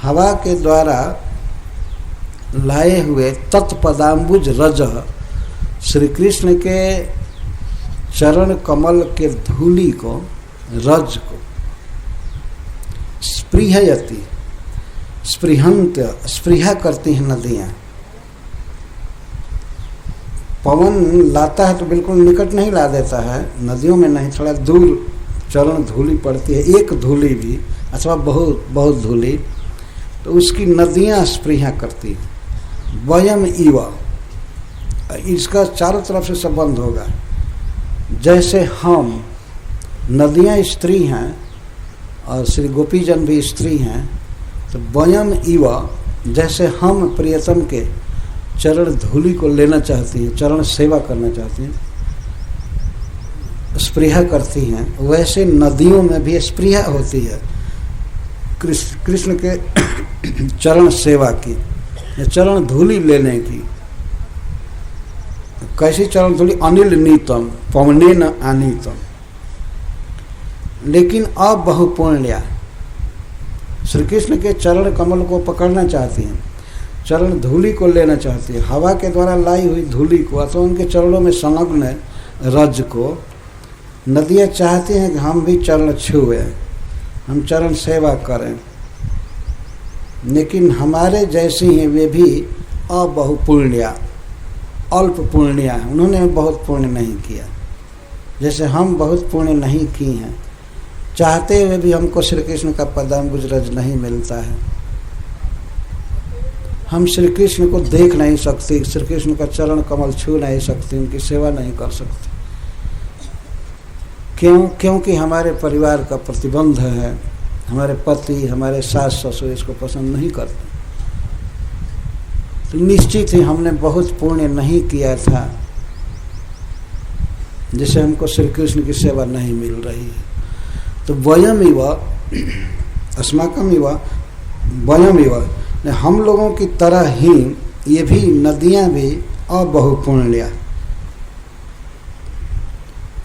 हवा के द्वारा लाए हुए तत्पदाम्बुज रज, श्री कृष्ण के चरण कमल के धूलि को, रज को, स्पृहयति, स्पृहन्त्य, स्पृहा करती हैं नदियाँ। पवन लाता है तो बिल्कुल निकट नहीं ला देता है, नदियों में नहीं, थोड़ा दूर चरण धूलि पड़ती है, एक धूलि भी अथवा बहुत बहुत धूलि, तो उसकी नदियाँ स्पृहा करती हैं। वयम इव, इसका चारों तरफ से संबंध होगा। जैसे हम, नदियाँ स्त्री हैं और श्री गोपीजन भी स्त्री हैं, तो वयम इव, जैसे हम प्रियतम के चरण धूलि को लेना चाहती हैं, चरण सेवा करना चाहती हैं, स्पृहा करती हैं, वैसे नदियों में भी स्पृहा होती है कृष्ण के चरण सेवा की, चरण धूलि लेने की। कैसी चरण धूलि? अनिल नीतम पवनेन आनीतम। लेकिन अब बहुपुण्या, श्री कृष्ण के चरण कमल को पकड़ना चाहती हैं, चरण धूलि को लेना चाहती है, हवा के द्वारा लाई हुई धूलि को अथवा उनके चरणों में संलग्न रज को नदियाँ चाहती हैं कि हम भी चरण छुए, हम चरण सेवा करें। लेकिन हमारे जैसी हैं वे भी अबहुपुण्या, अल्प पुण्या है, उन्होंने बहुत पुण्य नहीं किया। जैसे हम बहुत पुण्य नहीं की हैं, चाहते हुए भी हमको श्री कृष्ण का पदाम्बुज रज नहीं मिलता है। हम श्री कृष्ण को देख नहीं सकते, श्री कृष्ण का चरण कमल छू नहीं सकते, उनकी सेवा नहीं कर सकते। क्यों? क्योंकि हमारे परिवार का प्रतिबंध है, हमारे पति, हमारे सास ससुर इसको पसंद नहीं करते। तो निश्चित ही हमने बहुत पुण्य नहीं किया था, जिसे हमको श्री कृष्ण की सेवा नहीं मिल रही है। तो वयम इव अस्माकम इव वयम इव, हम लोगों की तरह ही ये भी नदियाँ भी अबहुपुण्या,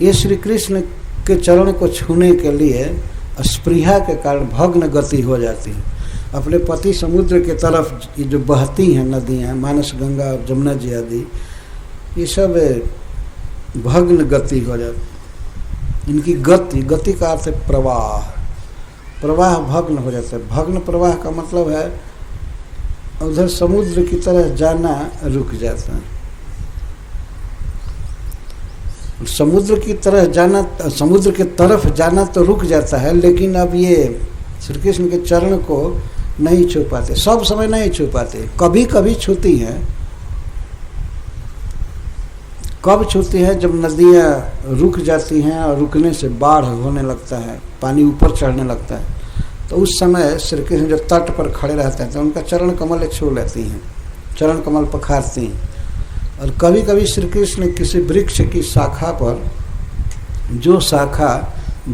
ये श्री कृष्ण के चरण को छूने के लिए स्पृहा के कारण भग्न गति हो जाती है। अपने पति समुद्र के तरफ ये जो बहती हैं नदियाँ, मानस गंगा और जमुना जी आदि, ये सब भग्न गति हो जाती। इनकी गति, गति का अर्थ है प्रवाह, प्रवाह भग्न हो जाता है। भग्न प्रवाह का मतलब है उधर समुद्र की तरह जाना रुक जाता है। समुद्र की तरह जाना, समुद्र के तरफ जाना तो रुक जाता है, लेकिन अब ये श्री कृष्ण के चरण को नहीं छू पाते, सब समय नहीं छू पाते। कभी कभी छूती हैं। कब छूती है? जब नदियाँ रुक जाती हैं और रुकने से बाढ़ होने लगता है, पानी ऊपर चढ़ने लगता है, तो उस समय श्री कृष्ण जो तट पर खड़े रहते हैं तो उनका चरण कमल छू लेती हैं, चरण कमल पखारती हैं। और कभी कभी श्री कृष्ण किसी वृक्ष की शाखा पर, जो शाखा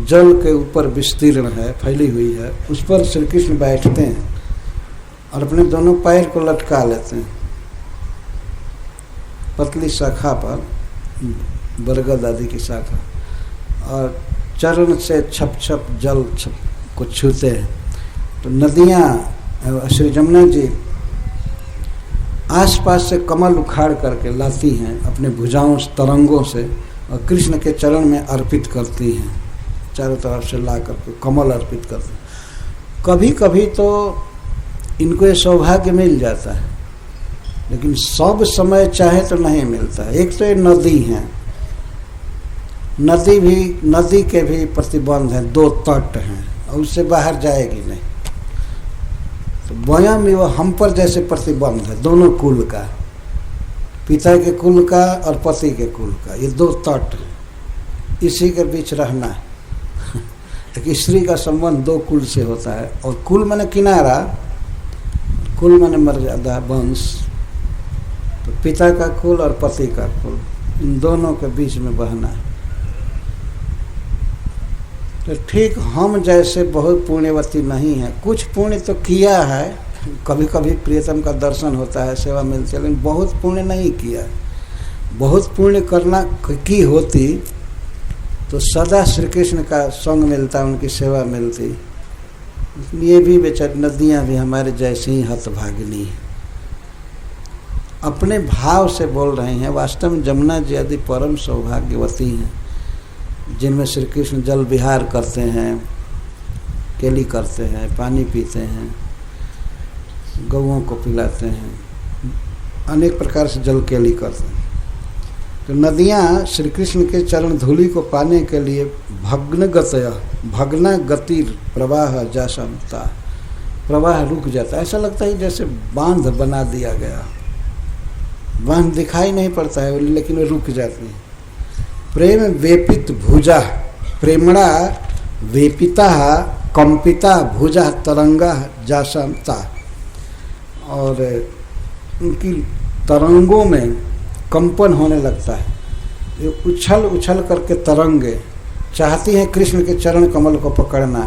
जल के ऊपर विस्तीर्ण है, फैली हुई है, उस पर श्री कृष्ण बैठते हैं और अपने दोनों पैर को लटका लेते हैं पतली शाखा पर, बरगद आदि की शाखा, और चरण से छप छप जल को छूते हैं। तो नदियाँ, श्री जमुना जी आसपास से कमल उखाड़ करके लाती हैं अपने भुजाओं तरंगों से और कृष्ण के चरण में अर्पित करती हैं, चारों तरफ से ला करके कमल अर्पित करती हैं। कभी कभी तो इनको ये सौभाग्य मिल जाता है, लेकिन सब समय चाहे तो नहीं मिलता है। एक तो ये नदी है, नदी के भी प्रतिबंध हैं, 2 तट हैं और उससे बाहर जाएगी नहीं। तो वयम इव, हम पर जैसे प्रतिबंध है दोनों कुल का, पिता के कुल का और पति के कुल का, ये 2 तट, इसी के बीच रहना है। एक स्त्री का संबंध दो कुल से होता है, और कुल माने किनारा, कुल माने मर्यादा, वंश। तो पिता का कुल और पति का कुल, इन दोनों के बीच में बहना है। तो ठीक हम जैसे बहुत पुण्यवती नहीं है, कुछ पुण्य तो किया है, कभी कभी प्रियतम का दर्शन होता है, सेवा मिलती है, लेकिन बहुत पुण्य नहीं किया। बहुत पुण्य करना की होती तो सदा श्री कृष्ण का संग मिलता, उनकी सेवा मिलती। ये भी बेचारी नदियाँ भी हमारे जैसे ही हतभागिनी है, अपने भाव से बोल रही हैं। वास्तव में जमुना जी आदि परम सौभाग्यवती हैं, जिनमें श्री कृष्ण जल विहार करते हैं, केली करते हैं, पानी पीते हैं, गौओं को पिलाते हैं, अनेक प्रकार से जल केली करते हैं। तो नदियाँ श्री कृष्ण के चरण धूलि को पाने के लिए भग्न गति प्रवाह जासमता, प्रवाह रुक जाता है। ऐसा लगता है जैसे बांध बना दिया गया, बांध दिखाई नहीं पड़ता है लेकिन वो रुक जाती है। प्रेम वेपित भुजा, प्रेमणा वेपिता कंपिता भुजा तरंगा जासमता, और उनकी तरंगों में कंपन होने लगता है। ये उछल उछल करके तरंगे चाहती हैं कृष्ण के चरण कमल को पकड़ना,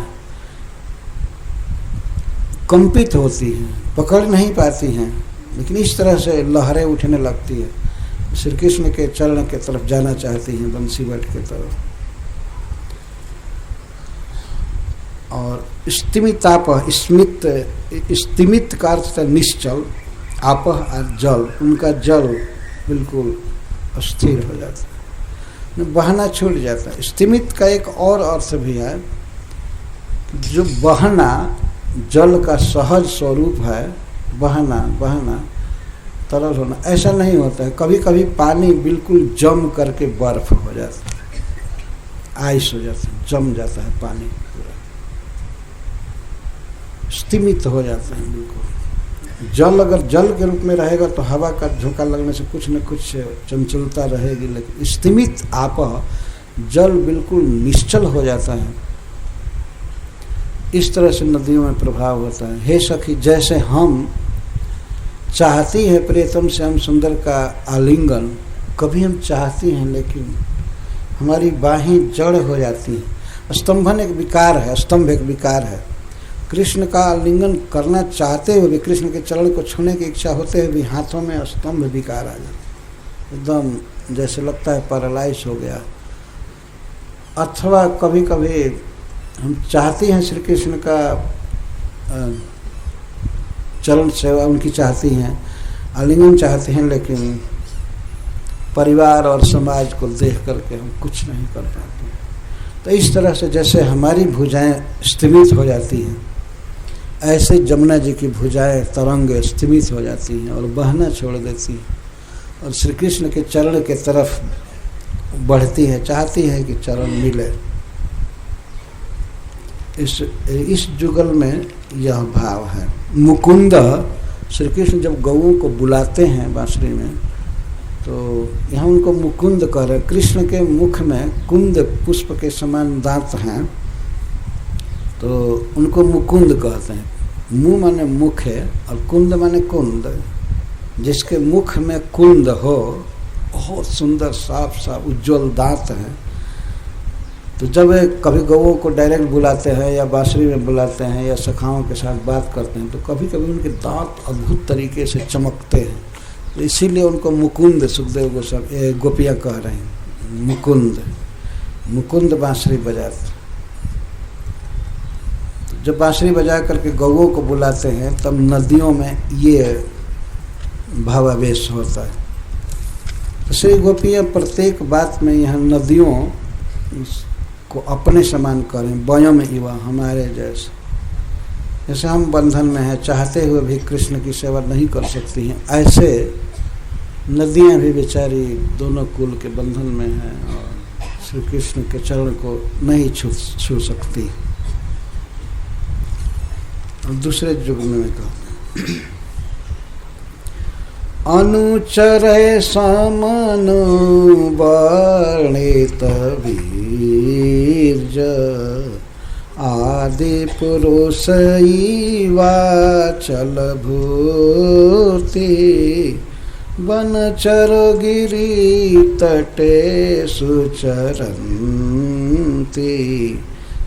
कंपित होती हैं, पकड़ नहीं पाती हैं, लेकिन इस तरह से लहरें उठने लगती है, श्री कृष्ण के चरण के तरफ जाना चाहती हैं, बंसीवट के तरफ। और स्तिमिताप, स्तिमित का अर्थ है निश्चल, आपह जल, उनका जल बिल्कुल अस्थिर हो जाता है, बहना छूट जाता है। स्तिमित का एक और अर्थ भी है, जो बहना जल का सहज स्वरूप है, बहना बहना तरल होना, ऐसा नहीं होता है। कभी कभी पानी बिल्कुल जम करके बर्फ हो जाता है, आइस हो जाता है, जम जाता है पानी पूरा, स्तिमित हो जाता है बिल्कुल। जल अगर जल के रूप में रहेगा तो हवा का झोंका लगने से कुछ न कुछ चंचलता रहेगी, लेकिन स्तिमित आपह, जल बिल्कुल निश्चल हो जाता है। इस तरह से नदियों में प्रभाव होता है। हे सखी, जैसे हम चाहती है प्रियतम से हम सुंदर का आलिंगन, कभी हम चाहती हैं लेकिन हमारी बाहें जड़ हो जाती हैं। स्तंभन एक विकार है, स्तंभ एक विकार है। कृष्ण का आलिंगन करना चाहते हुए भी, कृष्ण के चरण को छूने की इच्छा होते हुए भी हाथों में स्तंभ विकार आ जाता, एकदम जैसे लगता है पैरालाइज हो गया। अथवा कभी कभी हम चाहते हैं श्री कृष्ण का चरण सेवा उनकी चाहती हैं, आलिंगन चाहते हैं, लेकिन परिवार और समाज को देख करके हम कुछ नहीं कर पाते। तो इस तरह से जैसे हमारी भुजाएं स्तिमित हो जाती हैं, ऐसे जमुना जी की भुजाएं तरंग स्तिमित हो जाती हैं और बहना छोड़ देती हैं, और श्री कृष्ण के चरण के तरफ बढ़ती है, चाहती है कि चरण मिले। इस जुगल में यह भाव है। मुकुंद, श्री कृष्ण जब गौओं को बुलाते हैं बांसुरी में, तो यहाँ उनको मुकुंद कह रहे। कृष्ण के मुख में कुंद पुष्प के समान दांत हैं, तो उनको मुकुंद कहते हैं। मुंह माने मुख है और कुंद माने कुंद, जिसके मुख में कुंद हो, बहुत सुंदर साफ साफ उज्ज्वल दांत हैं। तो जब कभी गौओं को डायरेक्ट बुलाते हैं या बांसुरी में बुलाते हैं या सखाओं के साथ बात करते हैं, तो कभी कभी उनके दांत अद्भुत तरीके से चमकते हैं, तो इसीलिए उनको मुकुंद, सुखदेव गोस्वामी गोपियाँ कह रहे हैं मुकुंद। मुकुंद बांसुरी बजाते, जब बांसुरी बजा करके गौओं को बुलाते हैं तब नदियों में ये भावावेश होता है। तो श्री गोपियाँ प्रत्येक बात में यहाँ नदियों को अपने समान करें, वयम इव, हमारे जैसे हम बंधन में हैं, चाहते हुए भी कृष्ण की सेवा नहीं कर सकती हैं, ऐसे नदियाँ भी बेचारी दोनों कुल के बंधन में हैं और श्री कृष्ण के चरण को नहीं छू सकती। और दूसरे युग में कहते अनुचरे समनु वर्णित वीर्य आदि पुरुष वाचल भूति बनचर गिरि तटे सुचरन्ति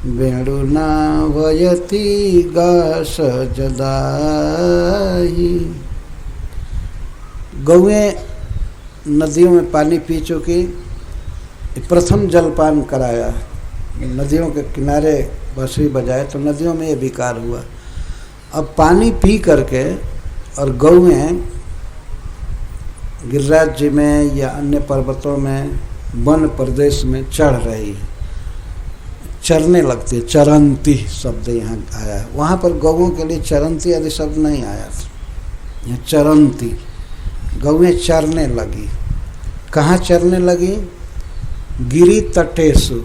वेणुना वयति गास जदाहि। गौएं नदियों में पानी पी चुकी, प्रथम जलपान कराया, नदियों के किनारे बांसुरी बजाए तो नदियों में ये विकार हुआ। अब पानी पी करके और गौएं गिरिराज जी में या अन्य पर्वतों में वन प्रदेश में चढ़ रही है, चरने लगती है। चरंती शब्द यहाँ आया है, वहाँ पर गौओं के लिए चरंती आदि शब्द नहीं आया था, यहाँ चरंती, गौएं चरने लगी। कहाँ चरने लगी? गिरि तटेसु,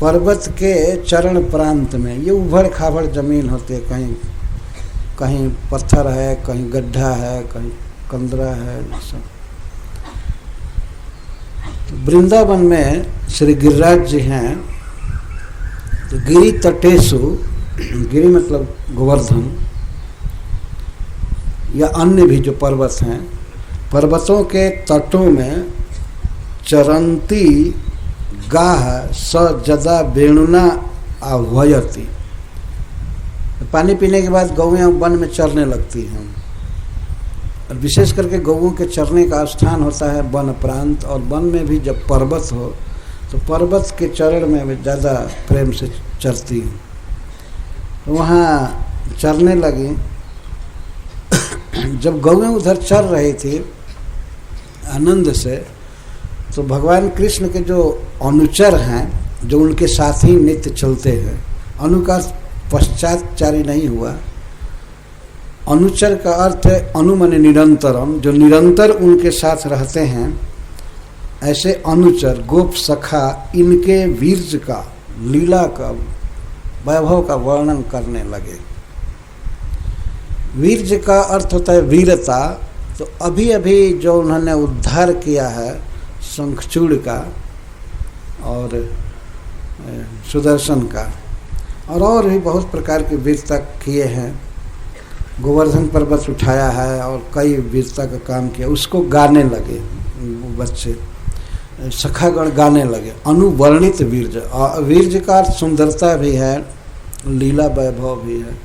पर्वत के चरण प्रांत में। ये उभड़ खाबड़ जमीन होती है, कहीं कहीं पत्थर है, कहीं गड्ढा है, कहीं कंदरा है, सब। तो वृंदावन में श्री गिरिराज जी हैं, तो गिरि तटेसु, गिरि मतलब गोवर्धन या अन्य भी जो पर्वत हैं, पर्वतों के तटों में चरंती गाह स जदा वेणुना आह्वयति। पानी पीने के बाद गौएं वन में चरने लगती हैं, और विशेष करके गौओं के चरने का स्थान होता है वन प्रांत, और वन में भी जब पर्वत हो तो पर्वत के चरण में वे ज़्यादा प्रेम से चरती हैं। तो वहाँ चरने लगी। जब गौएं उधर चर रही थी आनंद से, तो भगवान कृष्ण के जो अनुचर हैं, जो उनके साथ ही नित्य चलते हैं, अनु का पश्चातचारी नहीं हुआ, अनुचर का अर्थ है अनु माने निरंतरम, जो निरंतर उनके साथ रहते हैं, ऐसे अनुचर गोप सखा इनके वीर्य का, लीला का, वैभव का वर्णन करने लगे। वीर्य का अर्थ होता है वीरता। तो अभी अभी जो उन्होंने उद्धार किया है शंखचूड़ का और सुदर्शन का, और भी बहुत प्रकार की वीरता किए हैं, गोवर्धन पर्वत उठाया है और कई वीरता का काम किया, उसको गाने लगे बच्चे, सखागण गाने लगे। अनुवर्णित वीर्य, वीर्य का अर्थ सुंदरता भी है, लीला वैभव भी है,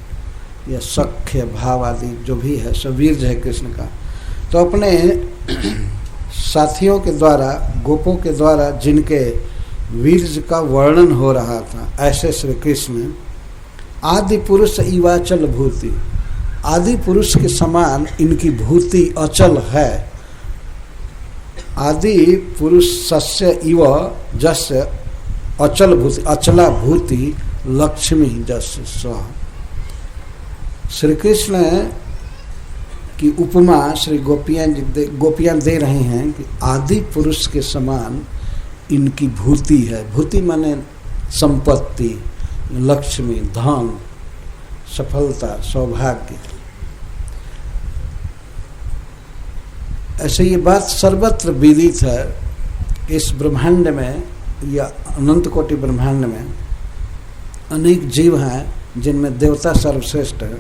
या सख्य भाव आदि जो भी है सब वीर्य है कृष्ण का। तो अपने साथियों के द्वारा, गोपों के द्वारा जिनके वीर्य का वर्णन हो रहा था, ऐसे श्री कृष्ण आदि पुरुष इवाचल भूति, आदि पुरुष के समान इनकी भूति अचल है। आदि पुरुष सस्य इव जस्य अचल भूति, अचला भूति लक्ष्मी जस्य स्व। श्री कृष्ण की उपमा श्री गोपियां दे रहे हैं कि आदि पुरुष के समान इनकी भूति है। भूति माने संपत्ति, लक्ष्मी, धन, सफलता, सौभाग्य। ऐसे ये बात सर्वत्र विदित है। इस ब्रह्मांड में या अनंत कोटि ब्रह्मांड में अनेक जीव हैं जिनमें देवता सर्वश्रेष्ठ है,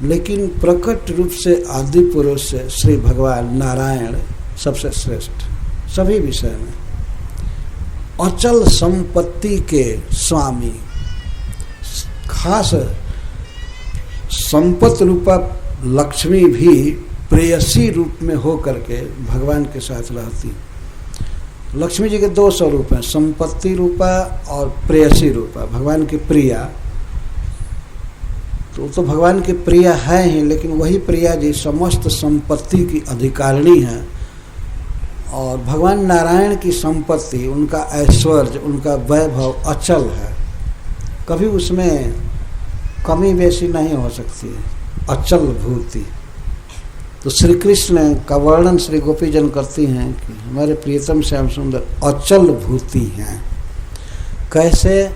लेकिन प्रकट रूप से आदि पुरुष श्री भगवान नारायण सबसे श्रेष्ठ, सभी विषय में अचल संपत्ति के स्वामी, खास संपत्ति रूपा लक्ष्मी भी प्रेयसी रूप में हो करके भगवान के साथ रहती। लक्ष्मी जी के दो स्वरूप हैं, संपत्ति रूपा और प्रेयसी रूपा। भगवान की प्रिया तो भगवान की प्रिया है ही, लेकिन वही प्रिया जी समस्त संपत्ति की अधिकारिणी है। और भगवान नारायण की संपत्ति, उनका ऐश्वर्य, उनका वैभव अचल है, कभी उसमें कमी बेसी नहीं हो सकती है, अचल भूति। तो श्री कृष्ण का वर्णन श्री गोपीजन करती हैं कि हमारे प्रियतम श्याम सुंदर अचल भूति हैं। कैसे?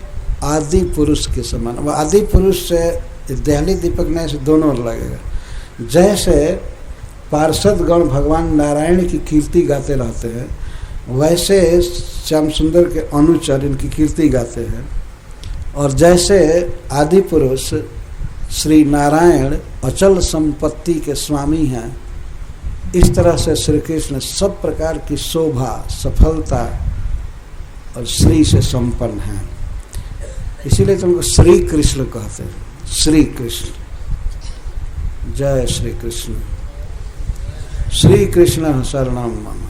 आदि पुरुष के समान। अब आदि पुरुष से देहली दीपक ने से दोनों लगेगा। जैसे पार्षद गण भगवान नारायण की कीर्ति गाते रहते हैं, वैसे श्याम सुंदर के अनुचर इनकी कीर्ति गाते हैं। और जैसे आदि पुरुष श्री नारायण अचल संपत्ति के स्वामी हैं, इस तरह से श्री कृष्ण सब प्रकार की शोभा, सफलता और श्री से संपन्न हैं। इसीलिए तुमको श्री कृष्ण कहते हैं। श्री कृष्ण, जय श्री कृष्ण। श्री कृष्ण शरणम मम,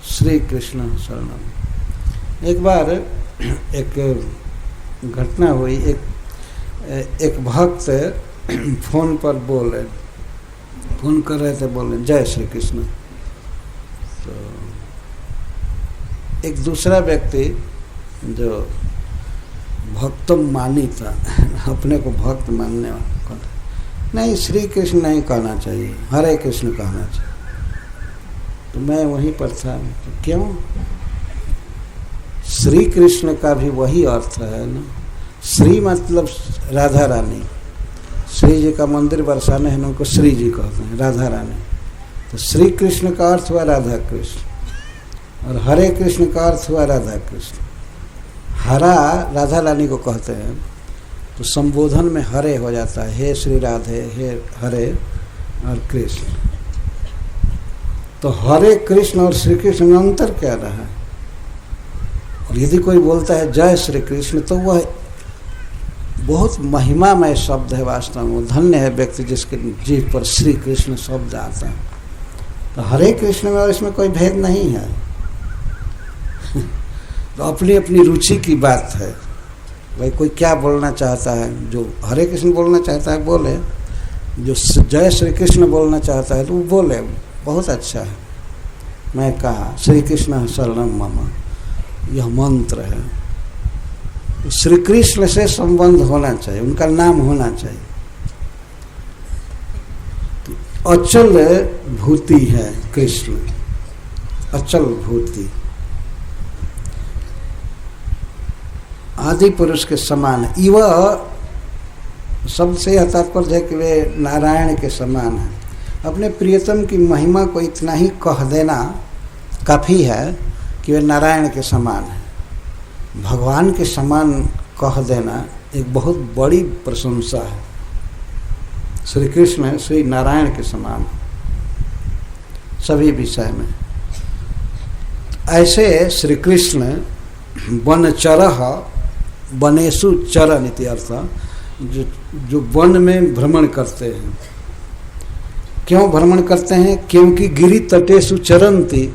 श्री कृष्ण शरणम। एक बार एक घटना हुई, एक भक्त फोन पर बोले, फोन कर रहे थे, बोले जय श्री कृष्ण। तो एक दूसरा व्यक्ति जो भक्तम मानी था, अपने को भक्त मानने वाला, नहीं श्री कृष्ण नहीं कहना चाहिए, हरे कृष्ण कहना चाहिए। तो मैं वहीं पर था, तो क्यों? श्री कृष्ण का भी वही अर्थ है ना। श्री मतलब राधा रानी, श्री जी का मंदिर बरसाने हैं, उनको श्री जी कहते हैं, राधा रानी। तो श्री कृष्ण का अर्थ हुआ राधा कृष्ण, और हरे कृष्ण का अर्थ हुआ राधा कृष्ण। हरा राधा रानी को कहते हैं, तो संबोधन में हरे हो जाता है, हे श्री राधे, हे हरे और कृष्ण। तो हरे कृष्ण और श्री कृष्ण में अंतर क्या रहा? और यदि कोई बोलता है जय श्री कृष्ण, तो वह बहुत महिमामय शब्द है। वास्तव में धन्य है व्यक्ति जिसके जीभ पर श्री कृष्ण शब्द आता है। तो हरे कृष्ण में और इसमें कोई भेद नहीं है। तो अपनी अपनी रुचि की बात है, भाई कोई क्या बोलना चाहता है, जो हरे कृष्ण बोलना चाहता है बोले, जो जय श्री कृष्ण बोलना चाहता है तो वो बोले, बहुत अच्छा है। मैं कहा श्री कृष्ण शरणम मम, यह मंत्र है। श्री कृष्ण से संबंध होना चाहिए, उनका नाम होना चाहिए। अचल भूति है कृष्ण, अचल भूति, आदि पुरुष के समान है। इव शब्द से यह तात्पर्य है कि वे नारायण के समान है। अपने प्रियतम की महिमा को इतना ही कह देना काफ़ी है कि वे नारायण के समान है। भगवान के समान कह देना एक बहुत बड़ी प्रशंसा है। श्री कृष्ण श्री नारायण के समान सभी विषय में। ऐसे श्री कृष्ण वनचरः वनेषु चरन् इति अर्थ, जो वन में भ्रमण करते हैं। क्यों भ्रमण करते हैं? क्योंकि गिरि तटेषु चरन्ति,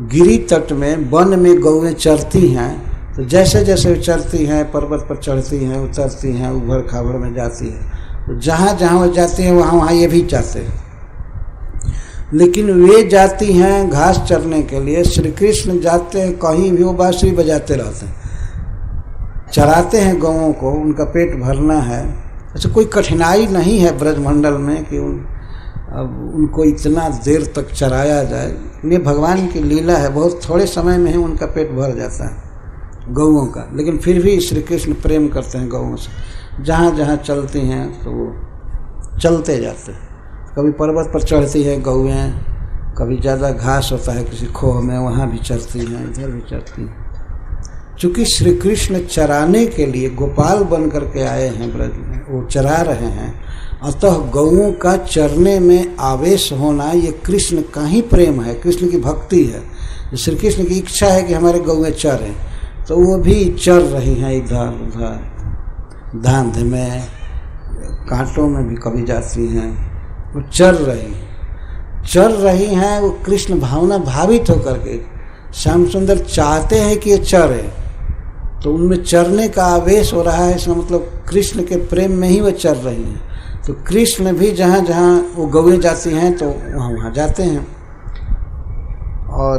गिरि तट में वन में गौएं चरती हैं। तो जैसे जैसे चरती हैं, पर्वत पर चढ़ती हैं, उतरती हैं, उभर खाभर में जाती हैं, तो जहाँ जहाँ वो जाती हैं वहाँ वहाँ ये भी जाते हैं। लेकिन वे जाती हैं घास चरने के लिए, श्री कृष्ण जाते हैं कहीं भी, वो बांसुरी बजाते रहते हैं, चराते हैं गौओं को, उनका पेट भरना है। ऐसे कोई कठिनाई नहीं है ब्रजमंडल में कि अब उनको इतना देर तक चराया जाए। ये भगवान की लीला है, बहुत थोड़े समय में ही उनका पेट भर जाता है गौओं का। लेकिन फिर भी श्री कृष्ण प्रेम करते हैं गौओं से, जहाँ जहाँ चलती हैं तो वो चलते जाते हैं। कभी पर्वत पर चढ़ती है गौएं, कभी ज़्यादा घास होता है किसी खोह में, वहाँ भी चरती हैं, इधर भी चरती हैं। चूँकि श्री कृष्ण चराने के लिए गोपाल बन करके आए हैं ब्रज में, वो चरा रहे हैं, अतः गौओं का चरने में आवेश होना ये कृष्ण का ही प्रेम है, कृष्ण की भक्ति है। श्री कृष्ण की इच्छा है कि हमारे गौएं चरें, तो वो भी चर रही हैं इधर उधर, धांध में, कांटों में भी कभी जाती हैं, वो चर रही हैं। वो कृष्ण भावना भावित होकर के, श्याम सुंदर चाहते हैं कि ये चरे, तो उनमें चरने का आवेश हो रहा है। इसका मतलब कृष्ण के प्रेम में ही वो चर रही हैं। तो कृष्ण भी जहाँ जहाँ वो गौएं जाती हैं तो वहाँ वहाँ जाते हैं और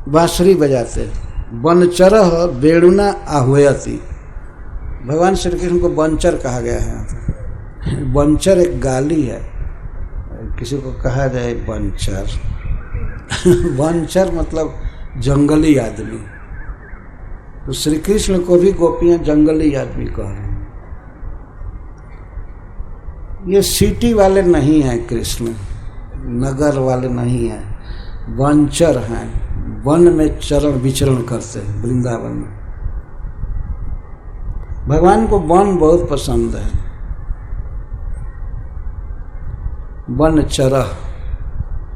बांसुरी बजाते हैं। वनचरः वेणुना आह्वयति, भगवान श्री कृष्ण को वनचर कहा गया है। वनचर एक गाली है, किसी को कहा जाए वनचर वनचर मतलब जंगली आदमी। तो श्री कृष्ण को भी गोपियां जंगली आदमी कह रहे हैं। ये सिटी वाले नहीं हैं, कृष्ण नगर वाले नहीं हैं, वनचर हैं, वन में चरण विचरण करते हैं वृंदावन में। भगवान को वन बहुत पसंद है। वन चरह,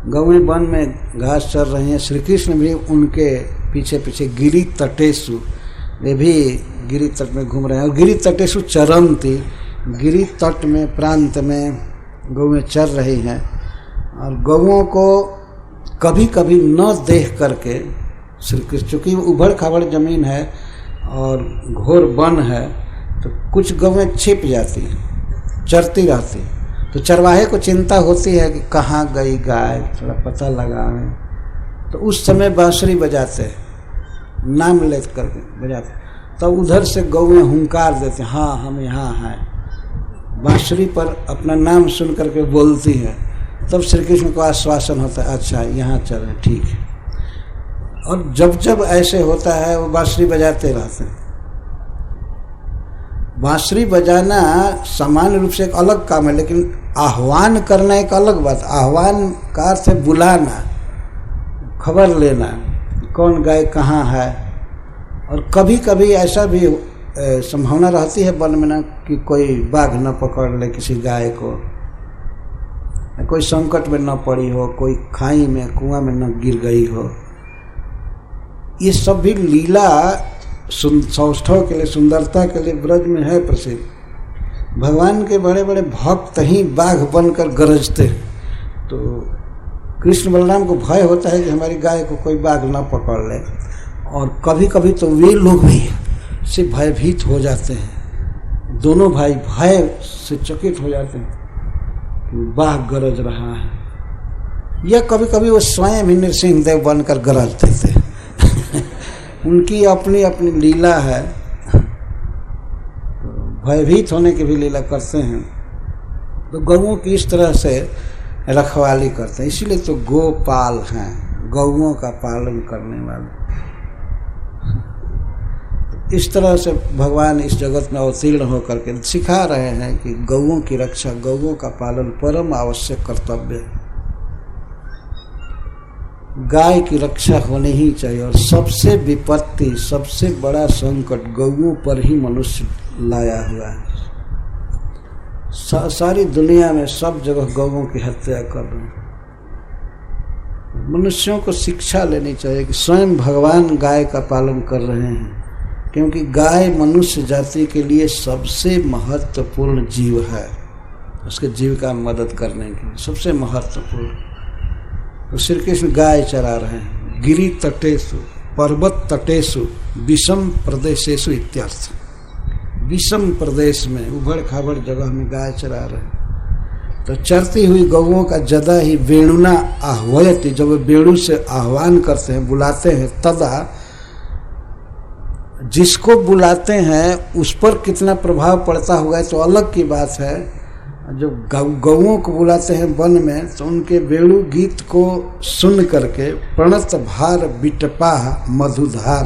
गौएं वन में घास चर रही हैं। श्री कृष्ण भी उनके पीछे पीछे गिरि तटेषु, वे भी गिरि तट में घूम रहे हैं। और गिरि तटेषु चरन्ति, गिरि तट में प्रांत में गौएं चर रही हैं। और गौओं को कभी कभी न देख करके श्री कृष्ण, चूँकि उबड़ खाबड़ जमीन है और घोर वन है, तो कुछ गौएं छिप जाती हैं, चरती रहती। तो चरवाहे को चिंता होती है कि कहाँ गई गाय, थोड़ा पता लगावें। तो उस समय बांसुरी बजाते हैं, नाम ले करके बजाते, तब उधर से गौएं हुंकार देते हैं, हाँ हम यहाँ हैं। बांसुरी पर अपना नाम सुन करके बोलती है, तब श्री कृष्ण को आश्वासन होता है, अच्छा यहाँ चलें, ठीक है। और जब जब ऐसे होता है वो बांसुरी बजाते रहते हैं। बांसुरी बजाना सामान्य रूप से एक अलग काम है, लेकिन आह्वान करना एक अलग बात। आह्वान का अर्थ है बुलाना, खबर लेना, कौन गाय कहाँ है। और कभी कभी ऐसा भी संभावना रहती है वन में ना कि कोई बाघ न पकड़ ले किसी गाय को, कोई संकट में न पड़ी हो, कोई खाई में कुआं में न गिर गई हो। ये सब भी लीला सौष्ठव के लिए, सुंदरता के लिए ब्रज में है प्रसिद्ध। भगवान के बड़े बड़े भक्त ही बाघ बनकर गरजते हैं। तो कृष्ण बलराम को भय होता है कि हमारी गाय को कोई बाघ ना पकड़ ले। और कभी कभी तो वे लोग भी से भयभीत हो जाते हैं, दोनों भाई भय से चकित हो जाते हैं कि बाघ गरज रहा है। या कभी कभी वो स्वयं ही नृसिंह देव बनकर गरजते थे। उनकी अपनी अपनी लीला है, भयभीत होने की भी लीला करते हैं। तो गौओं की इस तरह से रखवाली करते हैं, इसीलिए तो गोपाल हैं, गौओं का पालन करने वाले। इस तरह से भगवान इस जगत में अवतीर्ण होकर के सिखा रहे हैं कि गौओं की रक्षा, गौओं का पालन परम आवश्यक कर्तव्य है। गाय की रक्षा होनी ही चाहिए। और सबसे विपत्ति, सबसे बड़ा संकट गौओं पर ही मनुष्य लाया हुआ है। सारी दुनिया में सब जगह गौओं की हत्या कर रहे हैं। मनुष्यों को शिक्षा लेनी चाहिए कि स्वयं भगवान गाय का पालन कर रहे हैं, क्योंकि गाय मनुष्य जाति के लिए सबसे महत्वपूर्ण जीव है। उसके जीविका में मदद करने के लिए सबसे महत्वपूर्ण। तो श्री कृष्ण गाय चरा रहे हैं। गिरि तटेषु, पर्वत तटेषु, विषम प्रदेशेषु इत्यर्थ। विषम प्रदेश में, उबड़ खाबड़ जगह में गाय चरा रहे हैं। तो चरती हुई गौओं का जदा ही वेणुना आह्वयति, जब वेणु से आह्वान करते हैं, बुलाते हैं, तदा जिसको बुलाते हैं उस पर कितना प्रभाव पड़ता होगा तो अलग की बात है। जब गौओं को बुलाते हैं वन में, तो उनके वेणु गीत को सुन करके प्रणत भार बिटपा मधुधार,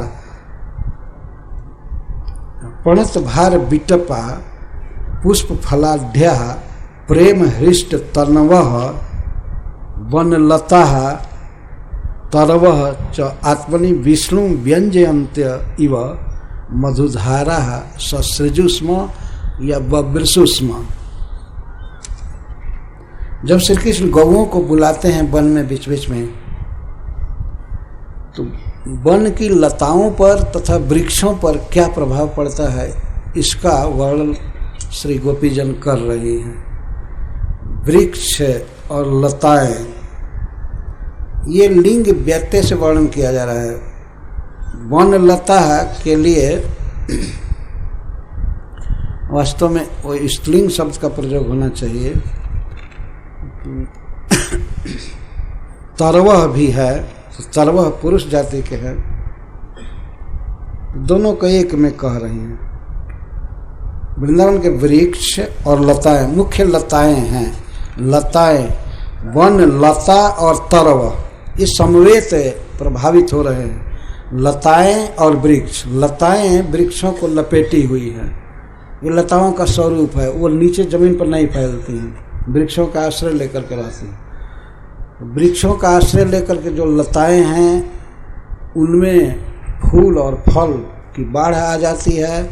प्रणत भार बिटपा पुष्प फलाढ्या प्रेम हृष्ट तनवः वनलता तरवः च आत्मनि विष्णु व्यंजयन्त्य इव मधुधारा ससृजुष्म या बब्रसुष्म। जब श्री कृष्ण गौओं को बुलाते हैं वन में बीच बीच में, तो वन की लताओं पर तथा वृक्षों पर क्या प्रभाव पड़ता है इसका वर्णन श्री गोपीजन कर रही हैं। वृक्ष और लताएं, ये लिंग व्यत्यय से वर्णन किया जा रहा है। वन लता के लिए वास्तव में वो स्त्रीलिंग शब्द का प्रयोग होना चाहिए। तरवह भी है, तरवह पुरुष जाति के हैं। दोनों को एक में कह रही हैं। वृंदावन के वृक्ष और लताएं मुख्य लताएं हैं। लताएं, वन, लता और तरवह, ये समवेत प्रभावित हो रहे हैं। लताएं और वृक्ष, लताएं वृक्षों को लपेटी हुई है। ये लताओं का स्वरूप है, वो नीचे जमीन पर नहीं फैलती हैं, वृक्षों का आश्रय लेकर के रहती हैं। वृक्षों का आश्रय लेकर के जो लताएं हैं, उनमें फूल और फल की बाढ़ आ जाती है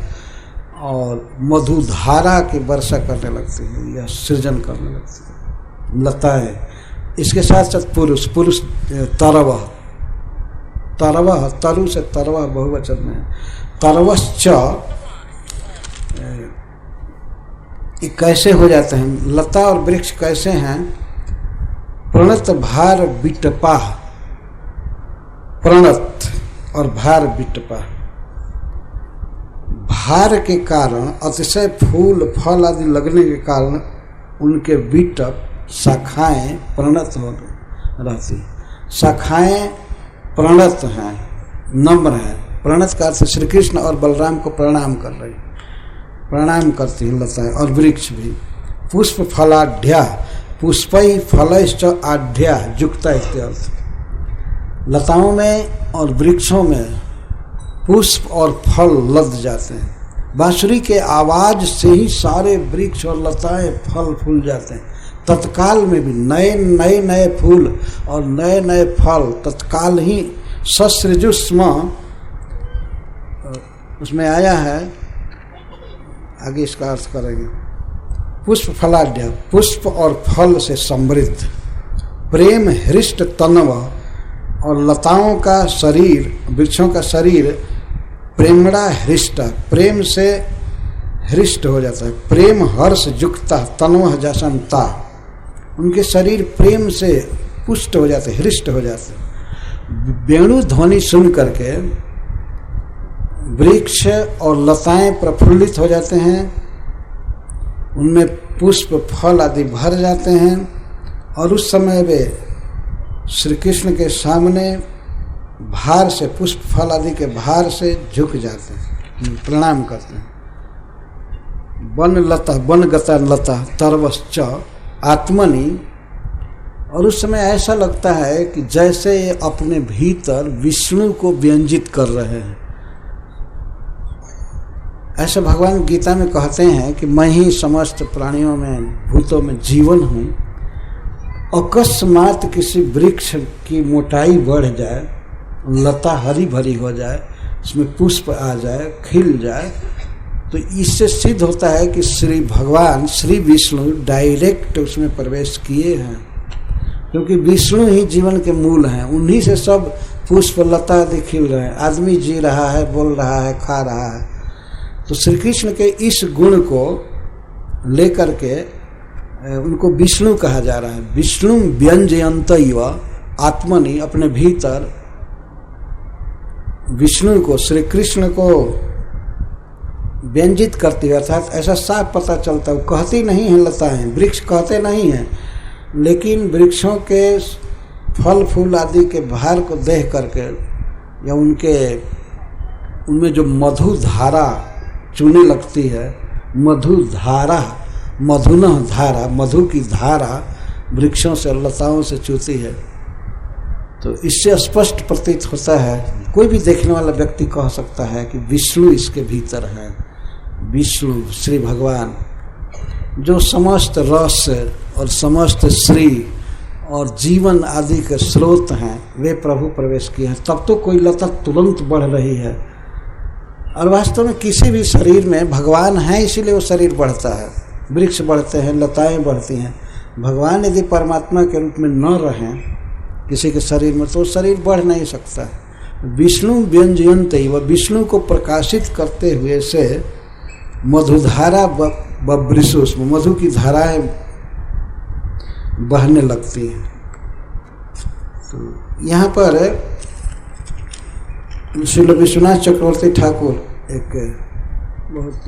और मधुधारा की वर्षा करने लगती है या सृजन करने लगती है लताएं। इसके साथ साथ पुरुष तरवः, तरु से तरवा बहुवचन में, तरवश्च ये कैसे हो जाते हैं? लता और वृक्ष कैसे हैं? प्रणत भार बिटपा, प्रणत और भार बिटपा, भार के कारण अतिशय फूल फल आदि लगने के कारण उनके बिटप शाखाएं प्रणत हो रहती। शाखाएं प्रणत हैं, नम्र हैं। प्रणत का अर्थ श्री कृष्ण और बलराम को प्रणाम कर रही, प्रणाम करती हैं लताएं और वृक्ष भी। पुष्प फलाढ्या, पुष्पै फलैश्च आढ्या युक्ता इत्यर्थ। लताओं में और वृक्षों में पुष्प और फल लद जाते हैं। बांसुरी के आवाज से ही सारे वृक्ष और लताएं फल फूल जाते हैं। तत्काल में भी नए फूल और नए फल तत्काल ही ससृजुष्म, उसमें आया है, आगे इसका अर्थ करेंगे। पुष्प फलाढ्य, पुष्प और फल से समृद्ध। प्रेम हृष्ट तनव, और लताओं का शरीर, वृक्षों का शरीर प्रेमड़ा हृष्ट, प्रेम से हृष्ट हो जाता है। प्रेम हर्ष युक्ता तनव जासनता, उनके शरीर प्रेम से पुष्ट हो जाते, हृष्ट हो जाते। वेणु ध्वनि सुन करके वृक्ष और लताएं प्रफुल्लित हो जाते हैं, उनमें पुष्प फल आदि भर जाते हैं और उस समय वे श्री कृष्ण के सामने भार से, पुष्प फल आदि के भार से झुक जाते हैं, प्रणाम करते हैं। वन लता, वन गता लता तरवश्च आत्मनि, और उस समय ऐसा लगता है कि जैसे ये अपने भीतर विष्णु को व्यंजित कर रहे हैं। ऐसे भगवान गीता में कहते हैं कि मैं ही समस्त प्राणियों में, भूतों में जीवन हूँ। अकस्मात किसी वृक्ष की मोटाई बढ़ जाए, लता हरी भरी हो जाए, उसमें पुष्प आ जाए, खिल जाए, तो इससे सिद्ध होता है कि श्री भगवान श्री विष्णु डायरेक्ट उसमें प्रवेश किए हैं, क्योंकि विष्णु ही जीवन के मूल हैं। उन्हीं से सब पुष्प लता आदि खिल रहे हैं। आदमी जी रहा है, बोल रहा है, खा रहा है। तो श्री कृष्ण के इस गुण को लेकर के उनको विष्णु कहा जा रहा है। विष्णु व्यंजयंतैव आत्मनि, अपने भीतर विष्णु को, श्री कृष्ण को व्यंजित करती है। अर्थात ऐसा साफ पता चलता है, वो कहती नहीं है लताएं, वृक्ष कहते नहीं हैं, लेकिन वृक्षों के फल फूल आदि के भार को देख करके या उनमें जो मधु धारा चूने लगती है, मधु धारा, मधुन धारा, मधु की धारा वृक्षों से, लताओं से चूती है। तो इससे स्पष्ट प्रतीत होता है, कोई भी देखने वाला व्यक्ति कह सकता है कि विष्णु इसके भीतर है। विष्णु श्री भगवान जो समस्त रस और समस्त श्री और जीवन आदि के स्रोत हैं, वे प्रभु प्रवेश किए हैं। तब तो कोई लता तुरंत बढ़ रही है। और वास्तव में किसी भी शरीर में भगवान है, इसीलिए वो शरीर बढ़ता है। वृक्ष बढ़ते हैं, लताएं बढ़ती हैं। भगवान यदि परमात्मा के रूप में न रहें किसी के शरीर में, तो शरीर बढ़ नहीं सकता है। विष्णु व्यंजयंत, वह विष्णु को प्रकाशित करते हुए से मधुधारा बब्रिशु, उसमें मधु की धाराएं बहने लगती हैं। तो यहाँ पर श्रील विश्वनाथ चक्रवर्ती ठाकुर एक बहुत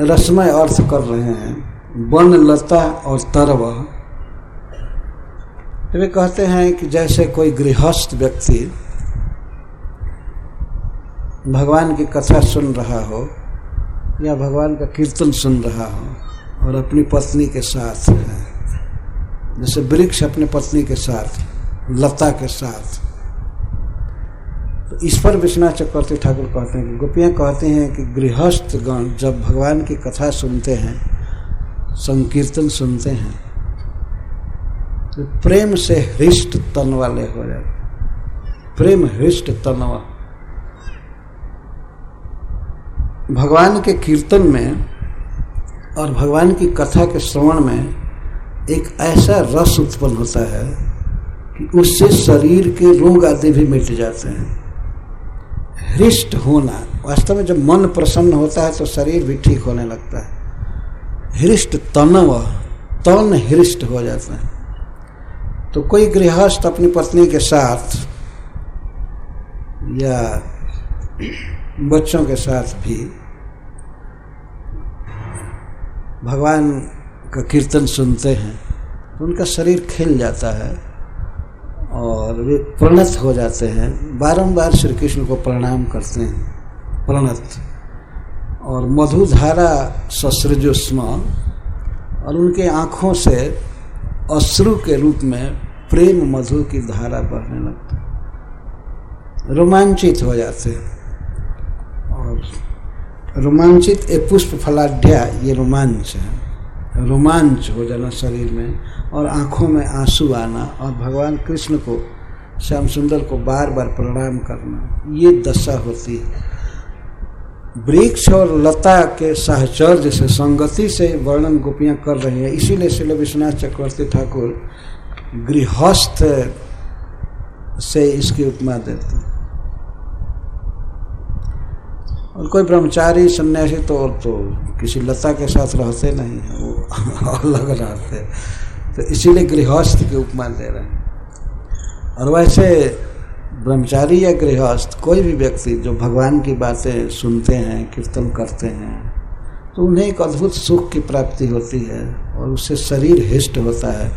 रसमय अर्थ कर रहे हैं, वन लता और तरव। वे कहते हैं कि जैसे कोई गृहस्थ व्यक्ति भगवान की कथा सुन रहा हो या भगवान का कीर्तन सुन रहा हो और अपनी पत्नी के साथ है, जैसे वृक्ष अपने पत्नी के साथ, लता के साथ। तो इस पर विश्वनाथ चक्रवर्ती ठाकुर कहते हैं कि गोपियाँ कहते हैं कि गृहस्थगण जब भगवान की कथा सुनते हैं, संकीर्तन सुनते हैं, तो प्रेम से हृष्ट तन वाले हो जाते। प्रेम हृष्ट तनवा, भगवान के कीर्तन में और भगवान की कथा के श्रवण में एक ऐसा रस उत्पन्न होता है कि उससे शरीर के रोग आदि भी मिट जाते हैं। हृष्ट होना, वास्तव में जब मन प्रसन्न होता है तो शरीर भी ठीक होने लगता है। हृष्ट तनव, तन हृष्ट हो जाता है। तो कोई गृहस्थ अपनी पत्नी के साथ या बच्चों के साथ भी भगवान का कीर्तन सुनते हैं तो उनका शरीर खिल जाता है और वे प्रणत हो जाते हैं, बारंबार श्री कृष्ण को प्रणाम करते हैं, प्रणत। और मधुधारा ससृजुष्म, और उनके आँखों से अश्रु के रूप में प्रेम मधु की धारा बहने लगती है, रोमांचित हो जाते हैं। और रोमांचित, एक पुष्प फलाढ्या, ये रोमांच है, रोमांच हो जाना शरीर में और आँखों में आंसू आना और भगवान कृष्ण को, श्याम सुंदर को बार बार प्रणाम करना, ये दशा होती है। वृक्ष और लता के साहचर्य से, संगति से वर्णन गोपियाँ कर रही हैं। इसीलिए श्रील विश्वनाथ चक्रवर्ती ठाकुर गृहस्थ से इसकी उपमा देते हैं। और कोई ब्रह्मचारी सन्यासी तो किसी लता के साथ रहते नहीं हैं, वो अलग रहते हैं, तो इसीलिए गृहस्थ की उपमा दे रहे हैं। और वैसे ब्रह्मचारी या गृहस्थ कोई भी व्यक्ति जो भगवान की बातें सुनते हैं, कीर्तन करते हैं, तो उन्हें एक अद्भुत सुख की प्राप्ति होती है और उससे शरीर हृष्ट होता है,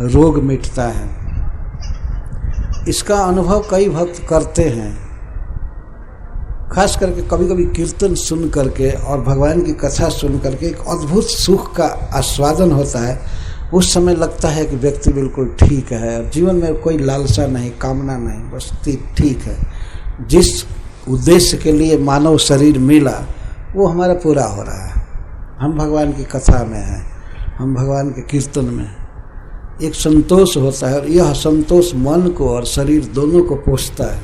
रोग मिटता है। इसका अनुभव कई भक्त करते हैं, खास करके कभी कभी कीर्तन सुन करके और भगवान की कथा सुन करके एक अद्भुत सुख का आस्वादन होता है। उस समय लगता है कि व्यक्ति बिल्कुल ठीक है और जीवन में कोई लालसा नहीं, कामना नहीं, बस ठीक है। जिस उद्देश्य के लिए मानव शरीर मिला वो हमारा पूरा हो रहा है। हम भगवान की कथा में हैं, हम भगवान के कीर्तन में, एक संतोष होता है और यह संतोष मन को और शरीर दोनों को पोषता है।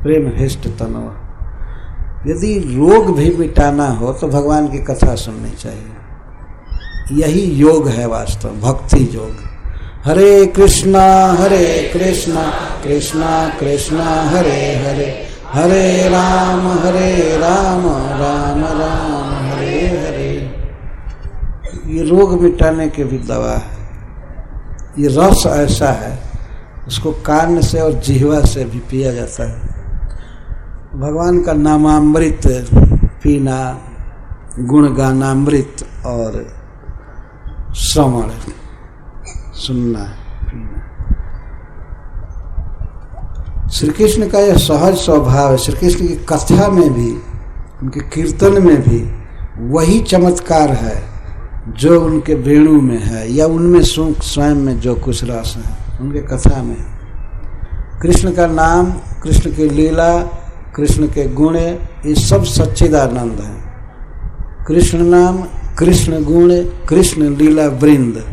प्रेम हृष्ट तनवा। यदि रोग भी मिटाना हो तो भगवान की कथा सुननी चाहिए। यही योग है वास्तव, भक्ति योग। हरे कृष्णा कृष्णा कृष्णा हरे हरे, हरे राम राम राम हरे हरे। ये रोग मिटाने की भी दवा है। ये रस ऐसा है, उसको कान से और जिह्वा से भी पिया जाता है। भगवान का नामामृत पीना, गुणगानामृत और श्रवण सुनना पीना, श्री कृष्ण का यह सहज स्वभाव है। श्री कृष्ण की कथा में भी, उनके कीर्तन में भी वही चमत्कार है जो उनके वेणु में है या उनमें स्वयं में जो कुछ रस है उनके कथा में। कृष्ण का नाम, कृष्ण की लीला, कृष्ण के गुण, ये सब सच्चिदानंद है। कृष्ण नाम, कृष्ण गुण, कृष्ण लीला वृंद,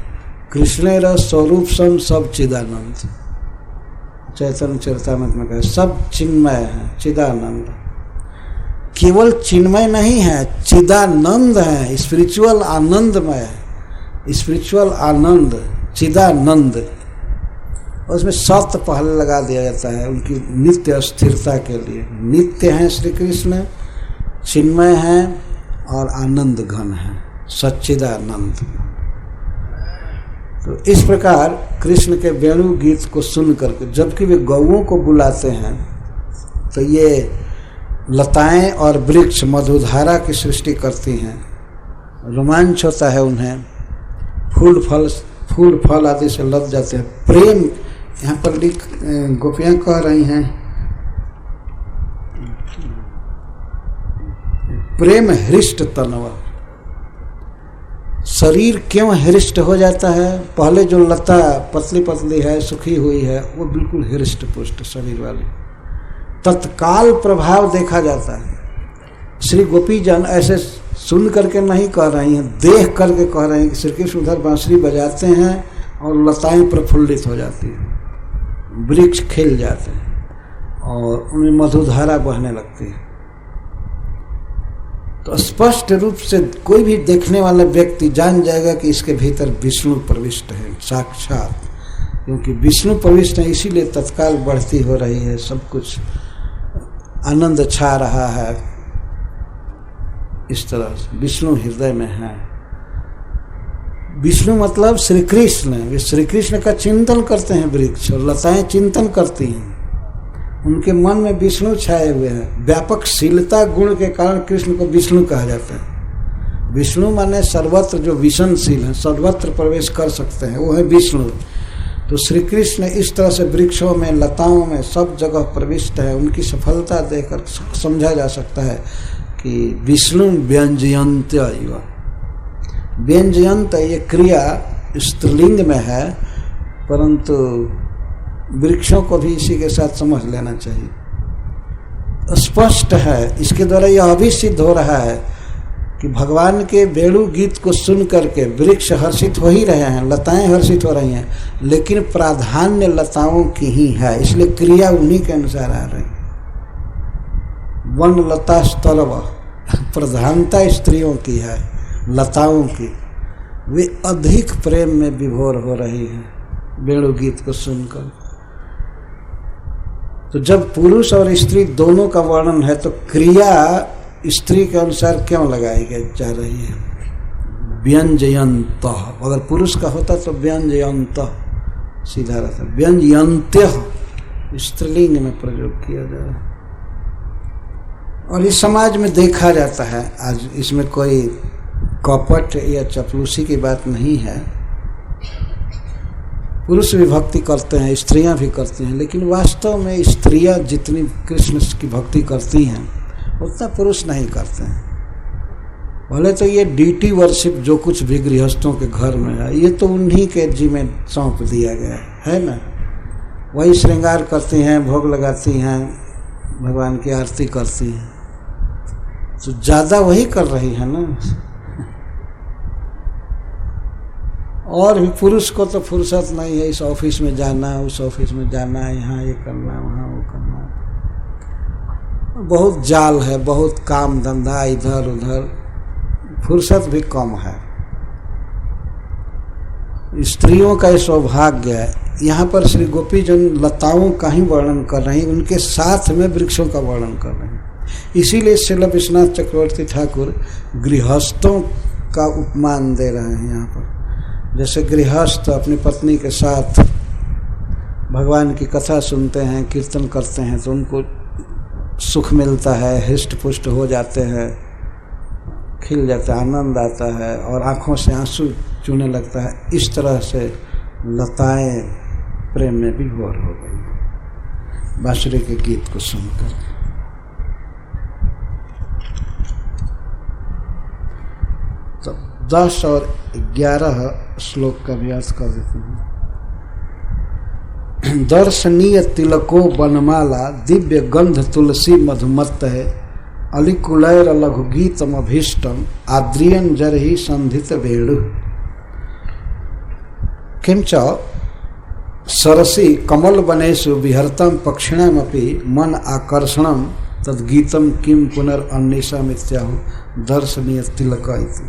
कृष्णेर स्वरूप सम सब चिदानंद। चैतन्य चरितामृत में कहे सब चिन्मय है, चिदानंद। केवल चिन्मय नहीं है, चिदानंद है, स्पिरिचुअल आनंदमय, स्पिरिचुअल आनंद, चिदानंद। उसमें सत्य पहले लगा दिया जाता है उनकी नित्य स्थिरता के लिए। नित्य हैं श्री कृष्ण, चिन्मय हैं और आनंद घन है, सच्चिदानंद। तो इस प्रकार कृष्ण के वेणु गीत को सुन करके जबकि वे गौओं को बुलाते हैं तो ये लताएं और वृक्ष मधुधारा की सृष्टि करती हैं, रोमांच होता है उन्हें, फूल फल आदि से लद जाते हैं। प्रेम, यहाँ पर गोपियाँ कह रही हैं, प्रेम हृष्ट तनवा। शरीर क्यों हृष्ट हो जाता है? पहले जो लता पतली पतली है, सुखी हुई है, वो बिल्कुल हृष्ट पुष्ट शरीर वाली, तत्काल प्रभाव देखा जाता है। श्री गोपीजन ऐसे सुन करके नहीं कह रही हैं, देख करके कह रहे हैं कि श्री कृष्ण उधर बांसुरी बजाते हैं और लताएं प्रफुल्लित हो जाती हैं, वृक्ष खिल जाते हैं और उनमें मधुधारा बहने लगती है। तो स्पष्ट रूप से कोई भी देखने वाला व्यक्ति जान जाएगा कि इसके भीतर विष्णु प्रविष्ट है साक्षात, क्योंकि विष्णु प्रविष्ट है, इसीलिए तत्काल बढ़ती हो रही है, सब कुछ आनंद छा रहा है। इस तरह से विष्णु हृदय में है। विष्णु मतलब श्री कृष्ण, वे श्री कृष्ण का चिंतन करते हैं वृक्ष, और लताएं चिंतन करती हैं, उनके मन में विष्णु छाए हुए हैं। व्यापकशीलता गुण के कारण कृष्ण को विष्णु कहा जाता है। विष्णु माने सर्वत्र जो विषणशील है, सर्वत्र प्रवेश कर सकते हैं, वो है विष्णु। तो श्री कृष्ण इस तरह से वृक्षों में, लताओं में, सब जगह प्रविष्ट है। उनकी सफलता देखकर समझा जा सकता है कि विष्णु व्यंजयंत। व्यंजयंत ये क्रिया स्त्रीलिंग में है, परंतु वृक्षों को भी इसी के साथ समझ लेना चाहिए। स्पष्ट है, इसके द्वारा यह भी सिद्ध हो रहा है कि भगवान के वेणु गीत को सुन करके वृक्ष हर्षित हो ही रहे हैं, लताएं हर्षित हो रही हैं, लेकिन प्राधान्य लताओं की ही है, इसलिए क्रिया उन्हीं के अनुसार आ रही। वन लता स्तलव, प्रधानता स्त्रियों की है, लताओं की। वे अधिक प्रेम में विभोर हो रही हैं वेणु गीत को सुनकर। तो जब पुरुष और स्त्री दोनों का वर्णन है, तो क्रिया स्त्री के अनुसार क्यों लगाई जा रही है? व्यंजयंत, अगर पुरुष का होता तो व्यंजयंत सीधा रहता, व्यंजयंत्य स्त्रीलिंग में प्रयोग किया जा रहा है। और इस समाज में देखा जाता है आज, इसमें कोई कपट या चपलूसी की बात नहीं है। पुरुष भी भक्ति करते हैं, स्त्रियां भी करती हैं, लेकिन वास्तव में स्त्रियां जितनी कृष्ण की भक्ति करती हैं उतना पुरुष नहीं करते हैं। भले तो ये डीटी वर्शिप जो कुछ भी गृहस्थों के घर में है, ये तो उन्हीं के जिम्मे सौंप दिया गया है ना। वही श्रृंगार करती हैं, भोग लगाती हैं, भगवान की आरती करती हैं, तो ज़्यादा वही कर रही है ना। और भी पुरुष को तो फुर्सत नहीं है, इस ऑफिस में जाना, उस ऑफिस में जाना, यहाँ ये करना, वहाँ वो करना, बहुत जाल है, बहुत काम धंधा इधर उधर, फुर्सत भी कम है। स्त्रियों का सौभाग्य है। यहाँ पर श्री गोपी जन लताओं का ही वर्णन कर रहे हैं, उनके साथ में वृक्षों का वर्णन कर रहे हैं। इसीलिए श्रील विश्वनाथ चक्रवर्ती ठाकुर गृहस्थों का उपमान दे रहे हैं यहाँ पर। जैसे गृहस्थ अपनी पत्नी के साथ भगवान की कथा सुनते हैं, कीर्तन करते हैं, तो उनको सुख मिलता है, हृष्ट पुष्ट हो जाते हैं, खिल जाता है, आनंद आता है और आँखों से आंसू चूने लगता है। इस तरह से लताएं प्रेम में विभोर हो गई बांसुरी के गीत को सुनकर। तो 10 और 11 श्लोक का अभ्यास कर देते हैं। दर्शनीय तिलको बनमाला दिव्य गंध तुलसी मधुमत्त है, अलिकुलैर लघुगीतम अभीष्टम आद्रियन जरहि संधित वेणु। किंच सरसी कमल बनेषु विहर्तम पक्षिणामपि मन आकर्षणम तद्गीतम किम पुनरन्वेषामित्याहु दर्शनीय तिलक इति।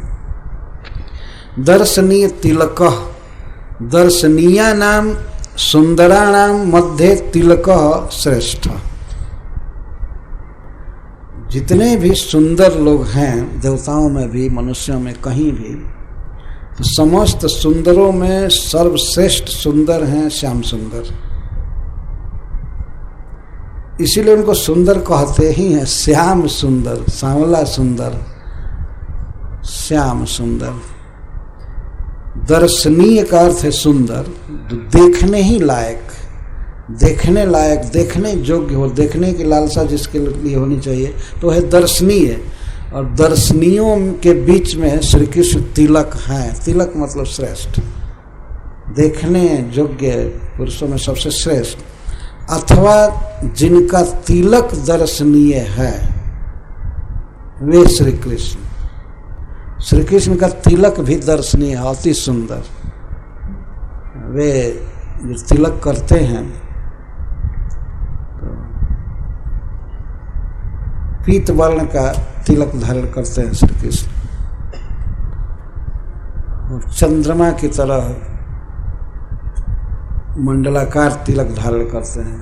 दर्शनीय तिलक, दर्शनीयानां सुंदराणां मध्ये तिलक श्रेष्ठ। जितने भी सुंदर लोग हैं, देवताओं में भी, मनुष्यों में, कहीं भी, तो समस्त सुंदरों में सर्वश्रेष्ठ सुंदर हैं श्याम सुंदर। इसीलिए उनको सुंदर कहते ही हैं, श्याम सुंदर, सांवला सुंदर, श्याम सुंदर। दर्शनीय का अर्थ है सुंदर, देखने ही लायक, देखने लायक, देखने योग्य हो, देखने की लालसा जिसके लिए होनी चाहिए तो है दर्शनीय। और दर्शनीयों के बीच में श्री कृष्ण तिलक हैं। तिलक मतलब श्रेष्ठ, देखने योग्य पुरुषों में सबसे श्रेष्ठ, अथवा जिनका तिलक दर्शनीय है वे श्री कृष्ण। श्री कृष्ण का तिलक भी दर्शनीय है, अति सुंदर। वे जो तिलक करते हैं पीत वर्ण का तिलक धारण करते हैं श्री कृष्ण, और चंद्रमा की तरह मंडलाकार तिलक धारण करते हैं।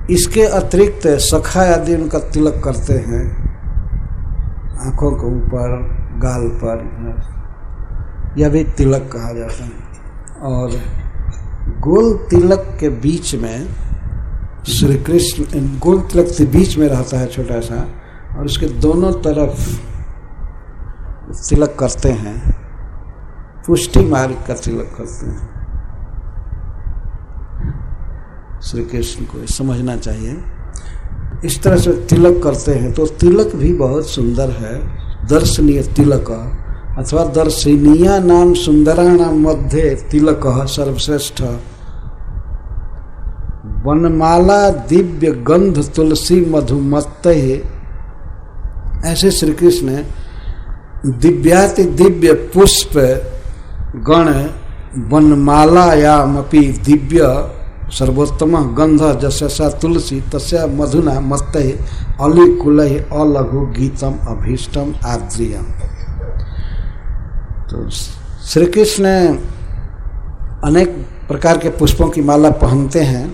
इसके अतिरिक्त सखा आदि उनका तिलक करते हैं आंखों के ऊपर, गाल पर, यह भी तिलक कहा जाता है। और गोल तिलक के बीच में श्री कृष्ण, गोल तिलक के बीच में रहता है छोटा सा, और उसके दोनों तरफ तिलक करते हैं, पुष्टि मार्ग का तिलक करते हैं। श्री कृष्ण को समझना चाहिए, इस तरह से तिलक करते हैं। तो तिलक भी बहुत सुंदर है, दर्शनीय तिलक अथवा दर्शनीया नाम सुंदराणाम मध्य तिलक सर्वश्रेष्ठ। वनमाला दिव्य गंध तुलसी मधुमत्ते, ऐसे श्री कृष्ण दिव्याति दिव्य पुष्प गण वनमालायामपि दिव्य सर्वोत्तम गंध जस्या तुलसी तस्या मधुना मत्ते अलिकुलय अलघु गीतम अभीष्टम आद्रियम। तो श्री कृष्ण अनेक प्रकार के पुष्पों की माला पहनते हैं,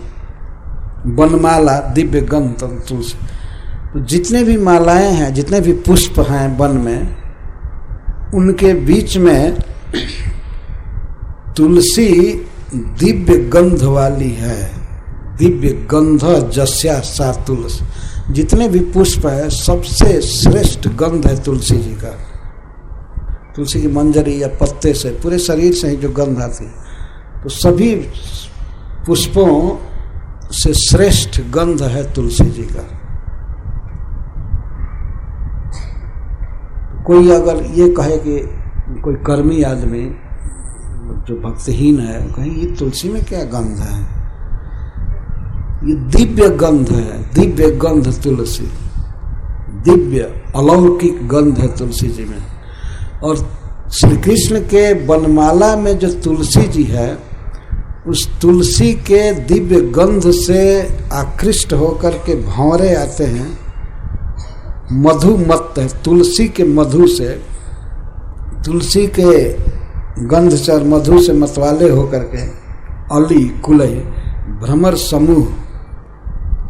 वनमाला दिव्य गंध तुलसी। तो जितने भी मालाएं हैं, जितने भी पुष्प हैं वन में, उनके बीच में तुलसी दिव्य गंध वाली है, दिव्य गंध जस्या सा तुलसी। जितने भी पुष्प है सबसे श्रेष्ठ गंध है तुलसी जी का। तुलसी की मंजरी या पत्ते से, पूरे शरीर से ही जो गंध आती है, तो सभी पुष्पों से श्रेष्ठ गंध है तुलसी जी का। कोई अगर ये कहे कि कोई कर्मी आदमी जो भक्तिहीन है, कहीं ये तुलसी में क्या गंध है, ये दिव्य गंध है, दिव्य गंध तुलसी, दिव्य अलौकिक गंध है तुलसी जी में। और श्री कृष्ण के वनमाला में जो तुलसी जी है, उस तुलसी के दिव्य गंध से आकृष्ट होकर के भंवरे आते हैं, मधु मत है, तुलसी के मधु से, तुलसी के गंध से और मधु से मतवाले होकर के अली कुलय भ्रमर समूह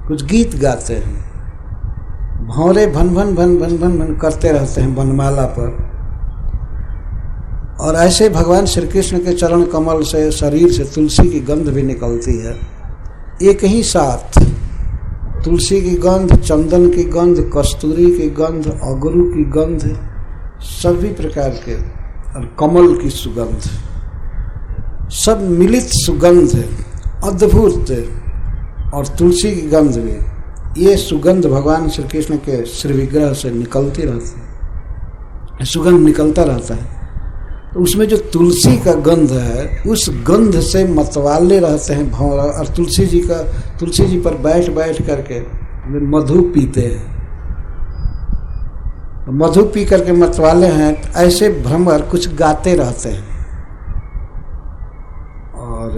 कुछ गीत गाते हैं, भंवरे भन भन भन भन भन भन करते रहते हैं वनमाला पर। और ऐसे भगवान श्री कृष्ण के चरण कमल से, शरीर से तुलसी की गंध भी निकलती है एक ही साथ। तुलसी की गंध, चंदन की गंध, कस्तूरी की गंध, अगरू की गंध, सभी प्रकार के, और कमल की सुगंध, सब मिलित सुगंध अद्भुत। और तुलसी की गंध भी, ये सुगंध भगवान श्री कृष्ण के श्री विग्रह से निकलती रहती है, सुगंध निकलता रहता है। तो उसमें जो तुलसी का गंध है, उस गंध से मतवाले रहते हैं भंवरा। और तुलसी जी पर बैठ बैठ करके मधु पीते हैं, मधु पी करके मतवाले हैं। ऐसे भ्रमर कुछ गाते रहते हैं, और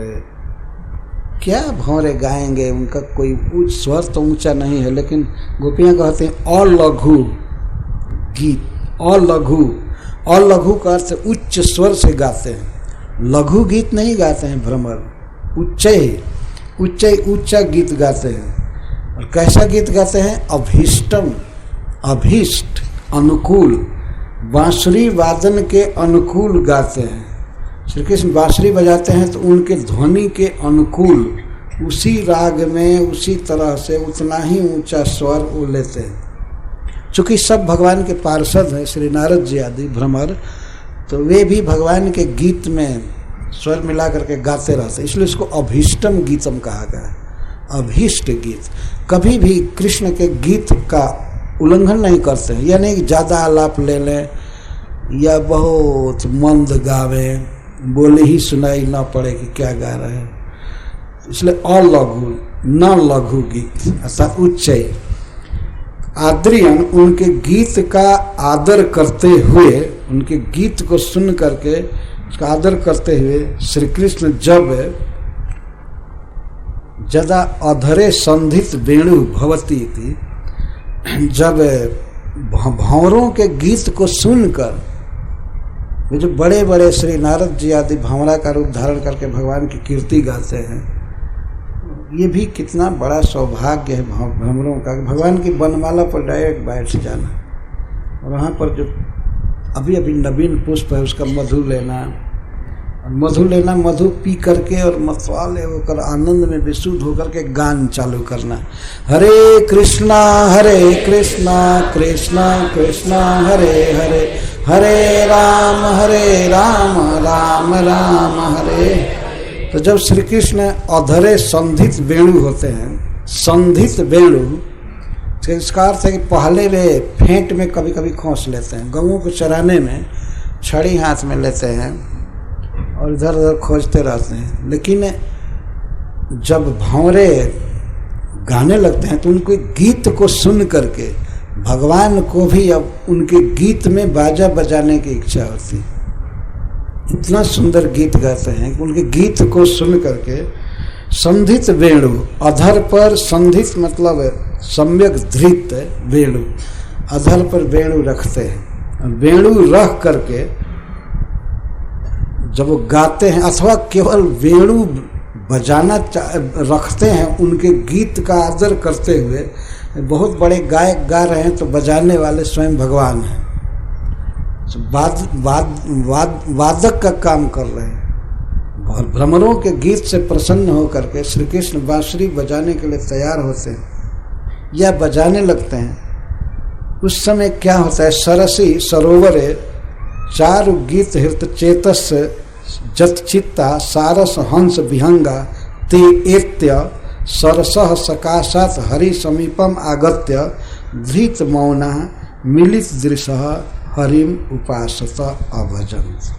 क्या भंवरे गाएंगे, उनका कोई उच्च स्वर तो ऊंचा नहीं है, लेकिन गोपियां कहते हैं अलघु गीत, अलघु, अलघु का अर्थ उच्च स्वर से गाते हैं, लघु गीत नहीं गाते हैं भ्रमर, ऊंचा गीत गाते हैं। और कैसा गीत गाते हैं, अभीष्टम, अभीष्ट, अनुकूल, बांसुरी वादन के अनुकूल गाते हैं। श्री कृष्ण बांसुरी बजाते हैं तो उनके ध्वनि के अनुकूल, उसी राग में, उसी तरह से, उतना ही ऊंचा स्वर वो लेते हैं। चूंकि सब भगवान के पार्षद हैं, श्री नारद जी आदि भ्रमर, तो वे भी भगवान के गीत में स्वर मिला करके गाते रहते, इसलिए इसको अभीष्टम गीतम कहा गया है। अभीष्ट गीत, कभी भी कृष्ण के गीत का उल्लंघन नहीं करते हैं, या नहीं ज़्यादा आलाप ले लें या बहुत मंद गावे, बोले ही सुनाई ना पड़े कि क्या गा रहे हैं, इसलिए अलघु, न लघु गीत अर्थात उच्च। आद्रियन, उनके गीत का आदर करते हुए, उनके गीत को सुन करके उसका आदर करते हुए श्री कृष्ण जब जदा अधरे संधित वेणु भवती थी, जब भंवरों के गीत को सुनकर, ये जो बड़े बड़े श्री नारद जी आदि भंवरा का रूप धारण करके भगवान की कीर्ति गाते हैं, ये भी कितना बड़ा सौभाग्य है भंवरों का। भगवान की वनमाला पर डायरेक्ट बैठ जाना और वहाँ पर जो अभी अभी नवीन पुष्प है उसका मधु लेना, और मधु पी करके और मतवाले होकर आनंद में विशुद्ध होकर के गान चालू करना, हरे कृष्णा कृष्णा कृष्णा हरे हरे, हरे राम राम राम हरे। तो जब श्री कृष्ण अधरे संधित वेणु होते हैं, संधित वेणु इसका अर्थ है कि पहले वे फेंट में कभी कभी खोस लेते हैं, गऊओं को चराने में छड़ी हाथ में लेते हैं और इधर उधर खोजते रहते हैं, लेकिन जब भंवरे गाने लगते हैं तो उनके गीत को सुन करके भगवान को भी अब उनके गीत में बाजा बजाने की इच्छा होती है। इतना सुंदर गीत गाते हैं कि उनके गीत को सुन करके संधित वेणु, अधर पर संधित मतलब सम्यक धृत वेणु, अधर पर वेणु रखते हैं। वेणु रख करके जब वो गाते हैं अथवा केवल वेणु बजाना रखते हैं, उनके गीत का आदर करते हुए, बहुत बड़े गायक गा रहे हैं तो बजाने वाले स्वयं भगवान हैं, वादक का काम कर रहे हैं। और भ्रमरों के गीत से प्रसन्न होकर के श्री कृष्ण बांसुरी बजाने के लिए तैयार होते हैं या बजाने लगते हैं। उस समय क्या होता है, सरसी सरोवरे चारु गीत हृत चेतस जतचित्ता सारस हंस विहंगा ते एत्य सरसः सकाशात हरि समीपम आगत्य धृत मौना मिलित दृशः हरिम उपासत अभजंत।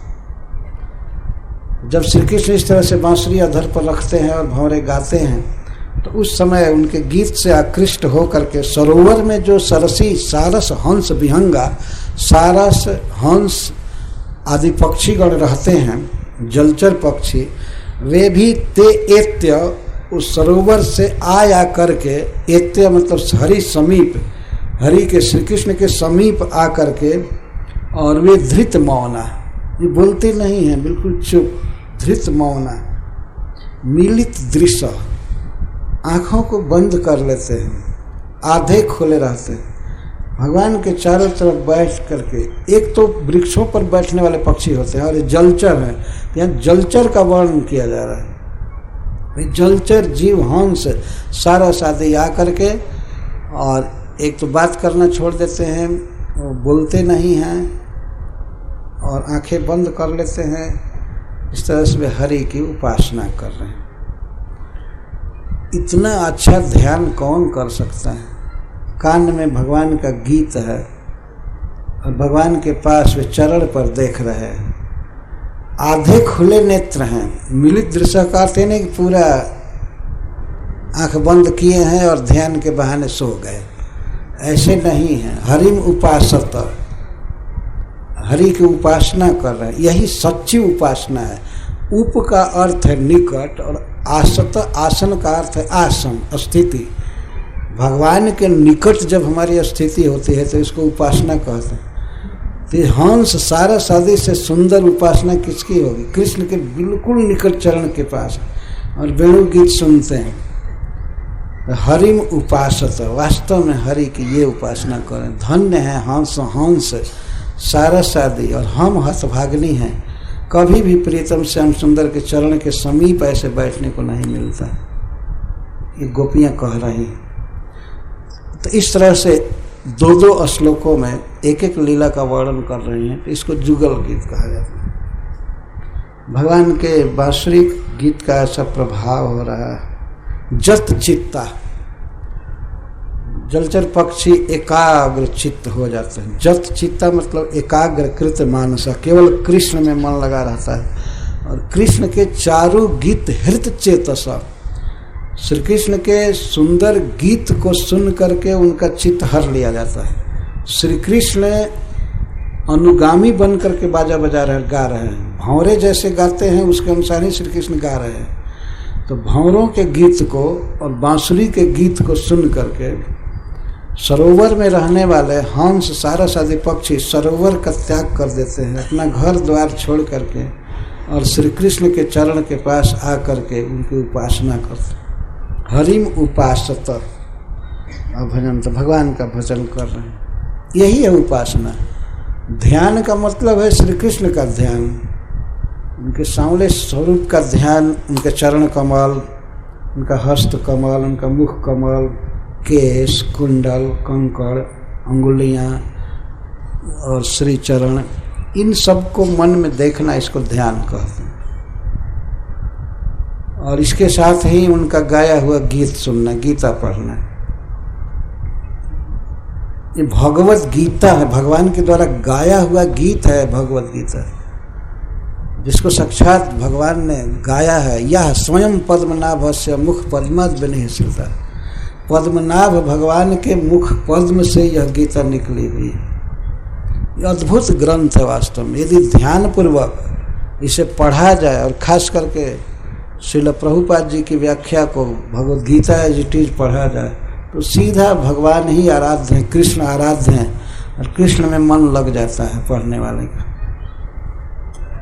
जब श्री कृष्ण इस तरह से बांसुरी अधर पर रखते हैं और भंवरे गाते हैं तो उस समय उनके गीत से आकृष्ट होकर के सरोवर में जो सरसी सारस हंस विहंगा, सारस हंस आदि पक्षीगण रहते हैं, जलचर पक्षी, वे भी ते एत्य उस सरोवर से आया करके, एत्य मतलब हरि समीप, हरि के श्री कृष्ण के समीप आ करके, और वे धृत मौना, ये बोलते नहीं हैं, बिल्कुल चुप, धृत मौना मिलित दृश्य, आंखों को बंद कर लेते हैं, आधे खोले रहते हैं, भगवान के चारों तरफ बैठ करके। एक तो वृक्षों पर बैठने वाले पक्षी होते हैं और ये जलचर है, यहाँ जलचर का वर्णन किया जा रहा है। जलचर जीव हंस सारा सादे आ करके और एक तो बात करना छोड़ देते हैं, वो बोलते नहीं हैं और आंखें बंद कर लेते हैं। इस तरह से वे हरि की उपासना कर रहे हैं। इतना अच्छा ध्यान कौन कर सकता है? कान में भगवान का गीत है और भगवान के पास वे चरण पर देख रहे हैं, आधे खुले नेत्र हैं, मिलित दृश्य कहते नहीं कि पूरा आंख बंद किए हैं और ध्यान के बहाने सो गए, ऐसे नहीं है। हरिम उपासत, हरि की उपासना कर रहे हैं, यही सच्ची उपासना है। उप का अर्थ है निकट और आसत, आसन का अर्थ है आसन, स्थिति। भगवान के निकट जब हमारी स्थिति होती है तो इसको उपासना कहते हैं। तो हंस सारा शादी से सुंदर उपासना किसकी होगी? कृष्ण के बिल्कुल निकट चरण के पास, और वेणु गीत सुनते हैं। तो हरिम उपासत, वास्तव में हरि की ये उपासना करें। धन्य है हंस, हंस सारा शादी, और हम हतभाग्नि हैं, कभी भी प्रीतम श्याम सुंदर के चरण के समीप ऐसे बैठने को नहीं मिलता। ये गोपियां कह रही हैं। तो इस तरह से दो दो श्लोकों में एक एक लीला का वर्णन कर रही हैं। तो इसको जुगल गीत कहा जाता है। भगवान के बांसुरी गीत का ऐसा प्रभाव हो रहा है। जत चित्ता, जलचर पक्षी एकाग्र चित्त हो जाते हैं। जत चित्ता मतलब एकाग्रकृत मानसा, केवल कृष्ण में मन लगा रहता है। और कृष्ण के चारु गीत हृत चेतसा, श्री कृष्ण के सुंदर गीत को सुन करके उनका चित्त हर लिया जाता है। श्री कृष्ण अनुगामी बन करके बाजा बजा रहे, गा रहे हैं। भंवरे जैसे गाते हैं उसके अनुसार ही श्री कृष्ण गा रहे हैं। तो भंवरों के गीत को और बांसुरी के गीत को सुन करके सरोवर में रहने वाले हंस सारस आदि पक्षी सरोवर का त्याग कर देते हैं, अपना घर द्वार छोड़ करके और श्री कृष्ण के चरण के पास आ करके उनकी उपासना करते। हरिम उपासत भजन, तो भगवान का भजन कर रहे हैं, यही है उपासना। ध्यान का मतलब है श्री कृष्ण का ध्यान, उनके सांवले स्वरूप का ध्यान, उनके चरण कमल, उनका हस्त कमल, उनका मुख कमल, केश, कुंडल, कंकड़, अंगुलियां और श्री चरण, इन सब को मन में देखना, इसको ध्यान कहते हैं। और इसके साथ ही उनका गाया हुआ गीत सुनना, गीता पढ़ना। ये भगवत गीता है, भगवान के द्वारा गाया हुआ गीत है भगवत गीता, जिसको साक्षात भगवान ने गाया है। यह स्वयं पद्मनाभस्य मुख पद्मद विनिश्रिता, पद्मनाभ भगवान के मुख पद्म से यह गीता निकली हुई है। यह अद्भुत ग्रंथ है वास्तव में। यदि ध्यान पूर्वक इसे पढ़ा जाए और खास करके श्रील प्रभुपाद जी की व्याख्या को Bhagavad Gita as it is पढ़ा जाए तो सीधा भगवान ही आराध्य हैं, कृष्ण आराध्य हैं, और कृष्ण में मन लग जाता है पढ़ने वाले का।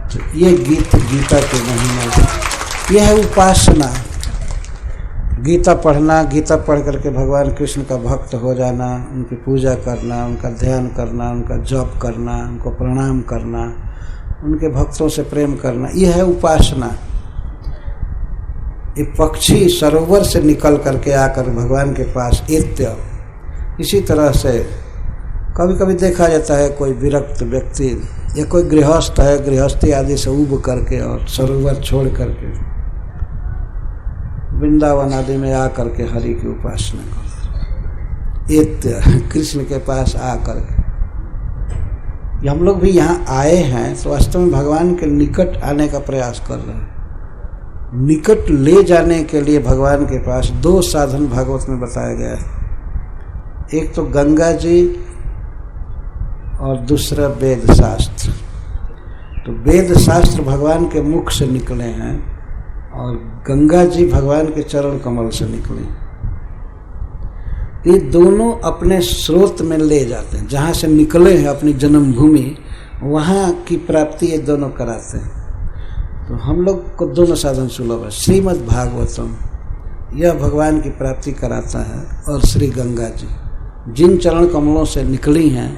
तो ये गीता के महिमा, यह है उपासना। गीता पढ़ना, गीता पढ़ करके भगवान कृष्ण का भक्त हो जाना, उनकी पूजा करना, उनका ध्यान करना, उनका जप करना, उनको प्रणाम करना, उनके भक्तों से प्रेम करना, यह है उपासना। ये पक्षी सरोवर से निकल करके आकर भगवान के पास एत्य, इसी तरह से कभी कभी देखा जाता है कोई विरक्त व्यक्ति या कोई गृहस्थ है, गृहस्थी आदि से उब करके और सरोवर छोड़ करके वृंदावन आदि में आ करके हरि की उपासना करते, एत्य कृष्ण के पास आ करके। हम लोग भी यहाँ आए हैं तो वास्तव में भगवान के निकट आने का प्रयास कर रहे हैं। निकट ले जाने के लिए भगवान के पास दो साधन भागवत में बताया गया है, एक तो गंगा जी और दूसरा वेद शास्त्र। तो वेद शास्त्र भगवान के मुख से निकले हैं और गंगा जी भगवान के चरण कमल से निकले। ये दोनों अपने स्रोत में ले जाते हैं, जहाँ से निकले हैं अपनी जन्मभूमि, वहाँ की प्राप्ति ये दोनों कराते हैं। तो हम लोग को दोनों साधन सुलभ है। श्रीमद् भागवतम यह भगवान की प्राप्ति कराता है, और श्री गंगा जी जिन चरण कमलों से निकली हैं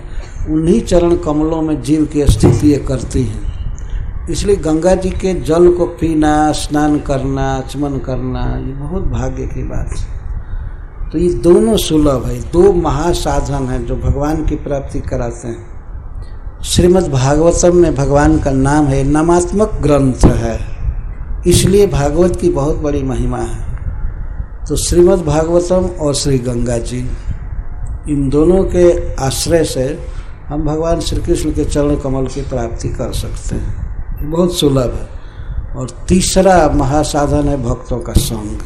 उन्हीं चरण कमलों में जीव की स्थिति ये करती हैं। इसलिए गंगा जी के जल को पीना, स्नान करना, आचमन करना, ये बहुत भाग्य की बात है। तो ये दोनों सुलभ है, दो महासाधन हैं जो भगवान की प्राप्ति कराते हैं। श्रीमद् भागवतम में भगवान का नाम है, नामात्मक ग्रंथ है, इसलिए भागवत की बहुत बड़ी महिमा है। तो श्रीमद् भागवतम और श्री गंगा जी, इन दोनों के आश्रय से हम भगवान श्री कृष्ण के चरण कमल की प्राप्ति कर सकते हैं, ये बहुत सुलभ है। और तीसरा महासाधन है भक्तों का संग,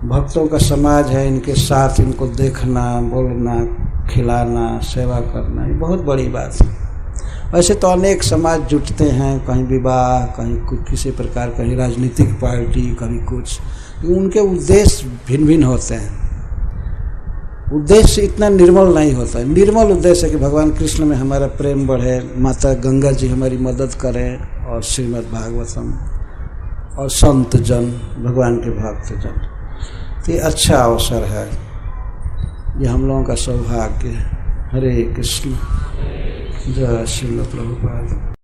भक्तों का समाज है, इनके साथ इनको देखना, बोलना, खिलाना, सेवा करना, ये बहुत बड़ी बात है। वैसे तो अनेक समाज जुटते हैं, कहीं विवाह, कहीं किसी प्रकार, कहीं राजनीतिक पार्टी, कभी कुछ, उनके उद्देश्य भिन्न भिन्न होते हैं। उद्देश्य इतना निर्मल नहीं होता है। निर्मल उद्देश्य है कि भगवान कृष्ण में हमारा प्रेम बढ़े, माता गंगा जी हमारी मदद करें, और श्रीमद् भागवतम और संत जन, भगवान के भक्त जन। तो ये अच्छा अवसर है, ये हम लोगों का सौभाग्य है। हरे कृष्ण, जय श्रील प्रभुपाद।